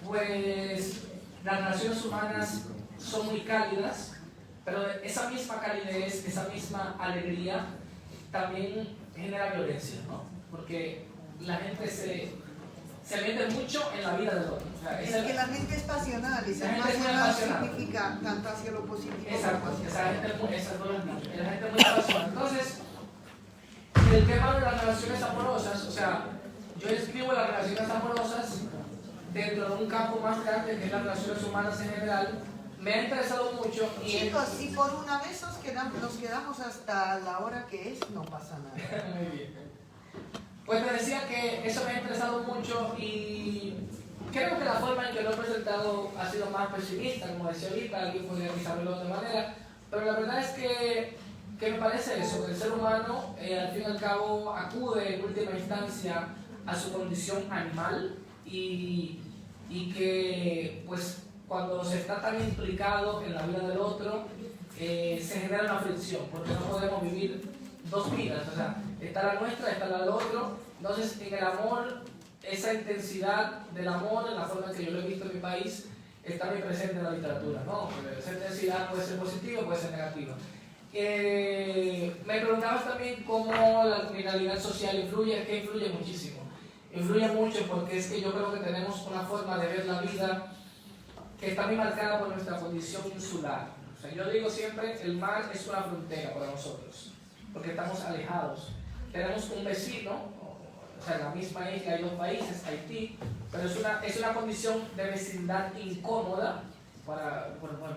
pues las relaciones humanas son muy cálidas, pero esa misma calidez, esa misma alegría también genera violencia, ¿no? Porque la gente se mete mucho en la vida del otro. O sea, es que la mente es pasional y ser pasional significa tanto hacia lo positivo exacto, como hacia esa gente es muy pasional. Entonces, el tema de las relaciones amorosas, o sea, yo escribo las relaciones amorosas dentro de un campo más grande que es las relaciones humanas en general. Me ha interesado mucho y... Chicos, si por una vez nos quedamos hasta la hora que es, no pasa nada. Muy bien. Pues te decía que eso me ha interesado mucho y creo que la forma en que lo he presentado ha sido más pesimista, como decía ahorita, alguien podría realizarlo de otra manera, pero la verdad es que me parece eso, que el ser humano al fin y al cabo acude en última instancia a su condición animal y que pues cuando se está tan implicado en la vida del otro se genera una fricción, porque no podemos vivir dos vidas, o sea, está la nuestra, está la del otro. Entonces en el amor, esa intensidad del amor, en la forma en que yo lo he visto en mi país, está muy presente en la literatura, ¿no? Esa intensidad puede ser positiva, puede ser negativa. Me preguntabas también cómo la criminalidad social influye. Es que influye muchísimo. Influye mucho porque es que yo creo que tenemos una forma de ver la vida que está muy marcada por nuestra condición insular. O sea, yo digo siempre, el mar es una frontera para nosotros, porque estamos alejados. Tenemos un vecino, o sea, en la misma isla hay dos países, Haití, pero es una condición de vecindad incómoda por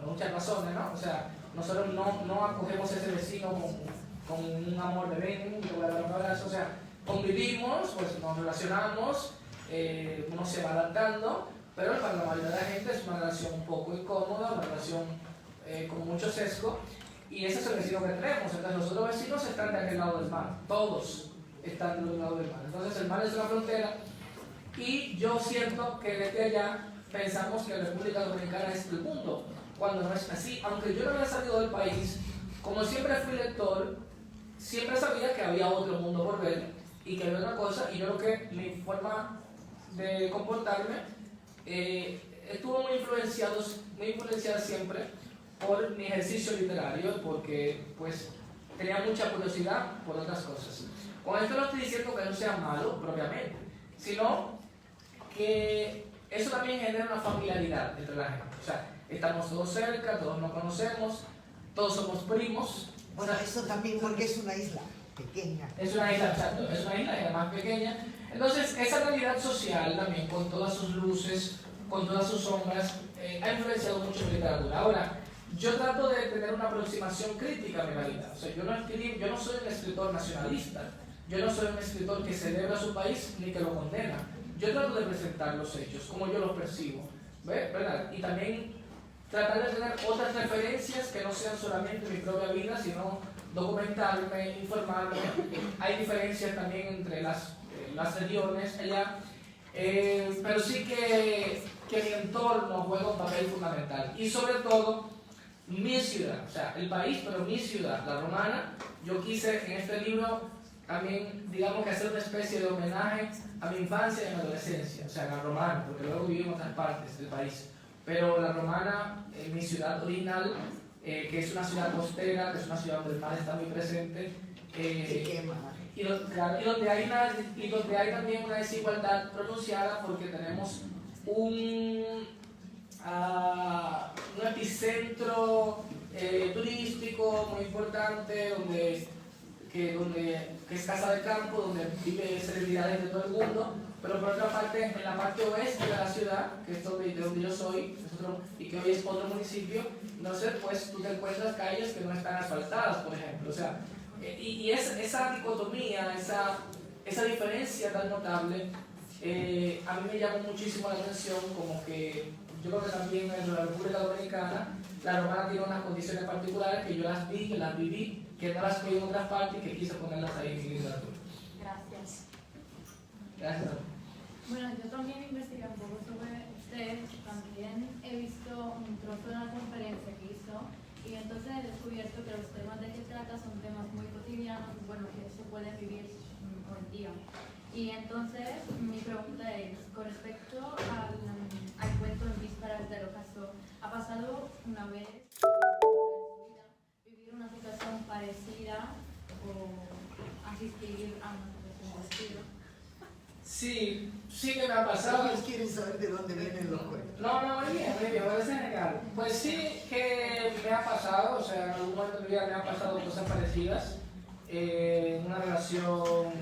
muchas razones, ¿no? O sea, nosotros no acogemos a ese vecino con un amor de ven, te voy a dar un abrazo, o sea, convivimos, pues nos relacionamos, uno se va adaptando, pero para la mayoría de la gente es una relación un poco incómoda, una relación con mucho sesgo, y ese es el vecino que tenemos. Entonces los otros vecinos están de aquel lado del mar, todos están del lado del mar. Entonces el mar es una frontera, y yo siento que desde allá pensamos que la República Dominicana es el mundo, cuando no es así. Aunque yo no había salido del país, como siempre fui lector, siempre sabía que había otro mundo por ver y que había una cosa, y yo creo que mi forma de comportarme estuvo muy influenciada siempre por mi ejercicio literario, porque pues tenía mucha curiosidad por otras cosas. Con esto no estoy diciendo que no sea malo propiamente, sino que eso también genera una familiaridad entre la gente. O sea, estamos todos cerca, todos nos conocemos, todos somos primos. Bueno, eso también porque es una isla pequeña. Es una isla, exacto, es una isla más pequeña. Entonces, esa realidad social también, con todas sus luces, con todas sus sombras, ha influenciado mucho mi literatura. Ahora, yo trato de tener una aproximación crítica a mi realidad. O sea, yo no soy un escritor nacionalista, yo no soy un escritor que celebra su país ni que lo condena. Yo trato de presentar los hechos, como yo los percibo, ¿verdad? Y también tratar de tener otras referencias que no sean solamente mi propia vida, sino documentarme, informarme. Hay diferencias también entre las regiones allá, pero sí que mi entorno juega un papel fundamental. Y sobre todo, mi ciudad, o sea, el país, pero mi ciudad, la romana. Yo quise en este libro también, digamos que hacer una especie de homenaje a mi infancia y a mi adolescencia, o sea, la romana, porque luego viví en otras partes del país. Pero la romana, mi ciudad original, que es una ciudad costera, que es una ciudad donde el mar está muy presente, y donde hay también una desigualdad pronunciada, porque tenemos un epicentro turístico muy importante, que es casa de campo, donde vive celebridades de todo el mundo. Pero por otra parte, en la parte oeste de la ciudad, que es de donde yo soy, y que hoy es otro municipio, entonces pues tú te encuentras calles que no están asfaltadas, por ejemplo. O sea, y esa dicotomía, esa diferencia tan notable, a mí me llamó muchísimo la atención, como que yo creo que también en la República Dominicana, la romana tiene unas condiciones particulares que yo las vi, que las viví, que no las vi en otras partes y que quise ponerlas ahí en mi literatura. Gracias. Gracias. Bueno, yo también investigué un poco sobre usted, también he visto un trozo de una conferencia que hizo y entonces he descubierto que los temas de que trata son temas muy cotidianos, bueno, que se pueden vivir hoy en día. Y entonces mi pregunta es, con respecto al cuento En vísperas del ocaso, ¿ha pasado una vez en su vida vivir una situación parecida o asistir a una situación parecida? Sí que me ha pasado. Ellos quieren saber de dónde vienen los cuentos. No, muy bien, voy a desenegar. Pues sí que me ha pasado, o sea, en algún momento de mi vida me han pasado cosas parecidas. una relación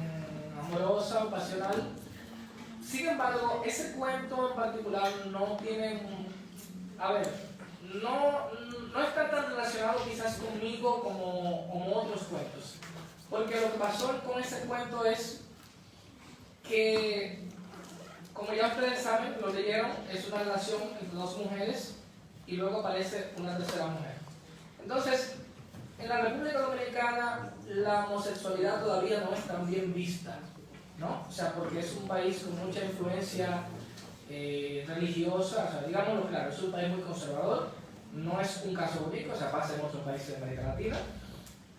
amorosa o pasional. Sin embargo, ese cuento en particular no tiene, a ver, no está tan relacionado quizás conmigo como otros cuentos. Porque lo que pasó con ese cuento es que, como ya ustedes saben, lo leyeron, es una relación entre dos mujeres y luego aparece una tercera mujer. Entonces, en la República Dominicana la homosexualidad todavía no es tan bien vista, ¿no? O sea, porque es un país con mucha influencia religiosa, o sea, digámoslo claro, es un país muy conservador, no es un caso único, o sea, pasa en otros países de América Latina.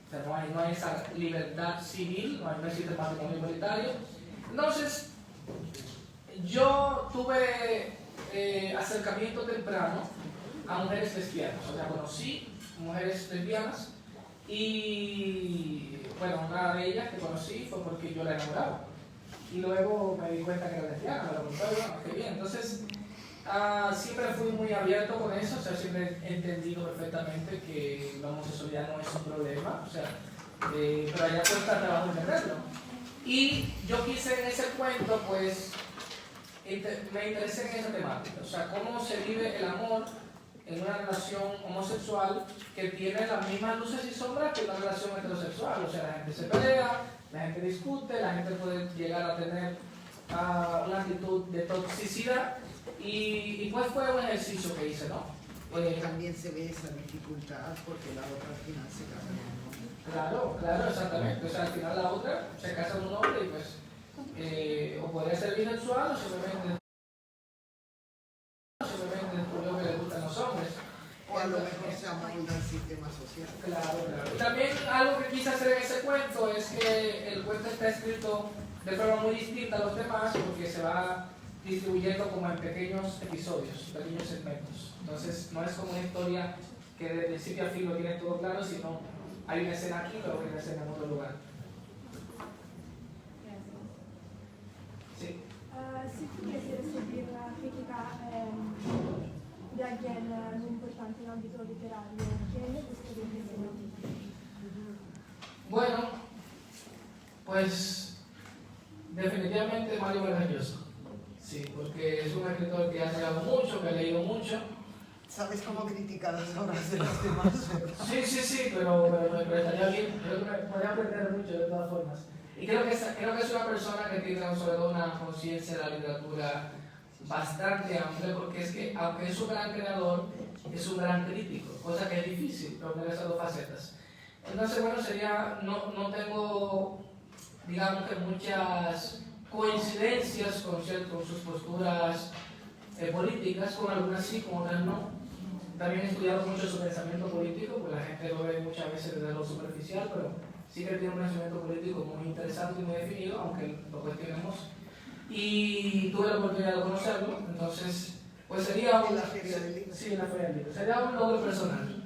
O sea, no hay esa libertad civil, no existe matrimonio igualitario. Entonces, yo tuve acercamiento temprano a mujeres lesbianas. O sea, conocí mujeres lesbianas y, bueno, una de ellas que conocí fue porque yo la enamoraba. Y luego me di cuenta que era lesbiana, me lo pregunté, bueno, qué bien. Entonces, siempre fui muy abierto con eso, o sea, siempre he entendido perfectamente que la homosexualidad no es un problema, o sea, pero allá cuesta trabajo entenderlo. Y yo quise en ese cuento, pues, me interesé en esa temática, o sea, cómo se vive el amor en una relación homosexual que tiene las mismas luces y sombras que una relación heterosexual, o sea, la gente se pelea, la gente discute, la gente puede llegar a tener una actitud de toxicidad. Y pues fue un ejercicio que hice, ¿no? También se ve esa dificultad porque la otra al final se casa con un hombre. Claro, exactamente. O sea, al final la otra se casa con un hombre y pues o podría ser bisexual o simplemente por lo que le gustan los hombres. O a lo mejor se amolda al sistema social. Claro. Y también algo que quise hacer en ese cuento es que el cuento está escrito de forma muy distinta a los demás porque se va distribuyendo como en pequeños episodios, pequeños segmentos. Entonces no es como una historia que de principio a fin lo tienes todo claro, sino hay una escena aquí, luego hay una escena en otro lugar. Sí. Si pudiese seguir la crítica de alguien muy importante en el ámbito literario, ¿quién le gustaría que sea? Bueno, pues definitivamente Mario Vargas Llosa. Sí, porque es un escritor que ha llegado mucho, que ha leído mucho. ¿Sabes cómo criticar las obras de los demás? Sí, pero estaría bien. Creo que podría aprender mucho de todas formas. Y creo que es una persona que tiene sobre todo una conciencia de la literatura bastante amplia, porque es que, aunque es un gran creador, es un gran crítico, cosa que es difícil, pero tiene esas dos facetas. Entonces, bueno, no tengo, digamos que muchas coincidencias con sus posturas políticas, con algunas sí, con otras no. También he estudiado mucho su pensamiento político, pues la gente lo ve muchas veces desde lo superficial, pero sí que tiene un pensamiento político muy interesante y muy definido, aunque lo cuestionemos. Y tuve la oportunidad de conocerlo, entonces, pues sería en la Feria del Libro. Sí, en la Feria del Libro. Sería un logro personal.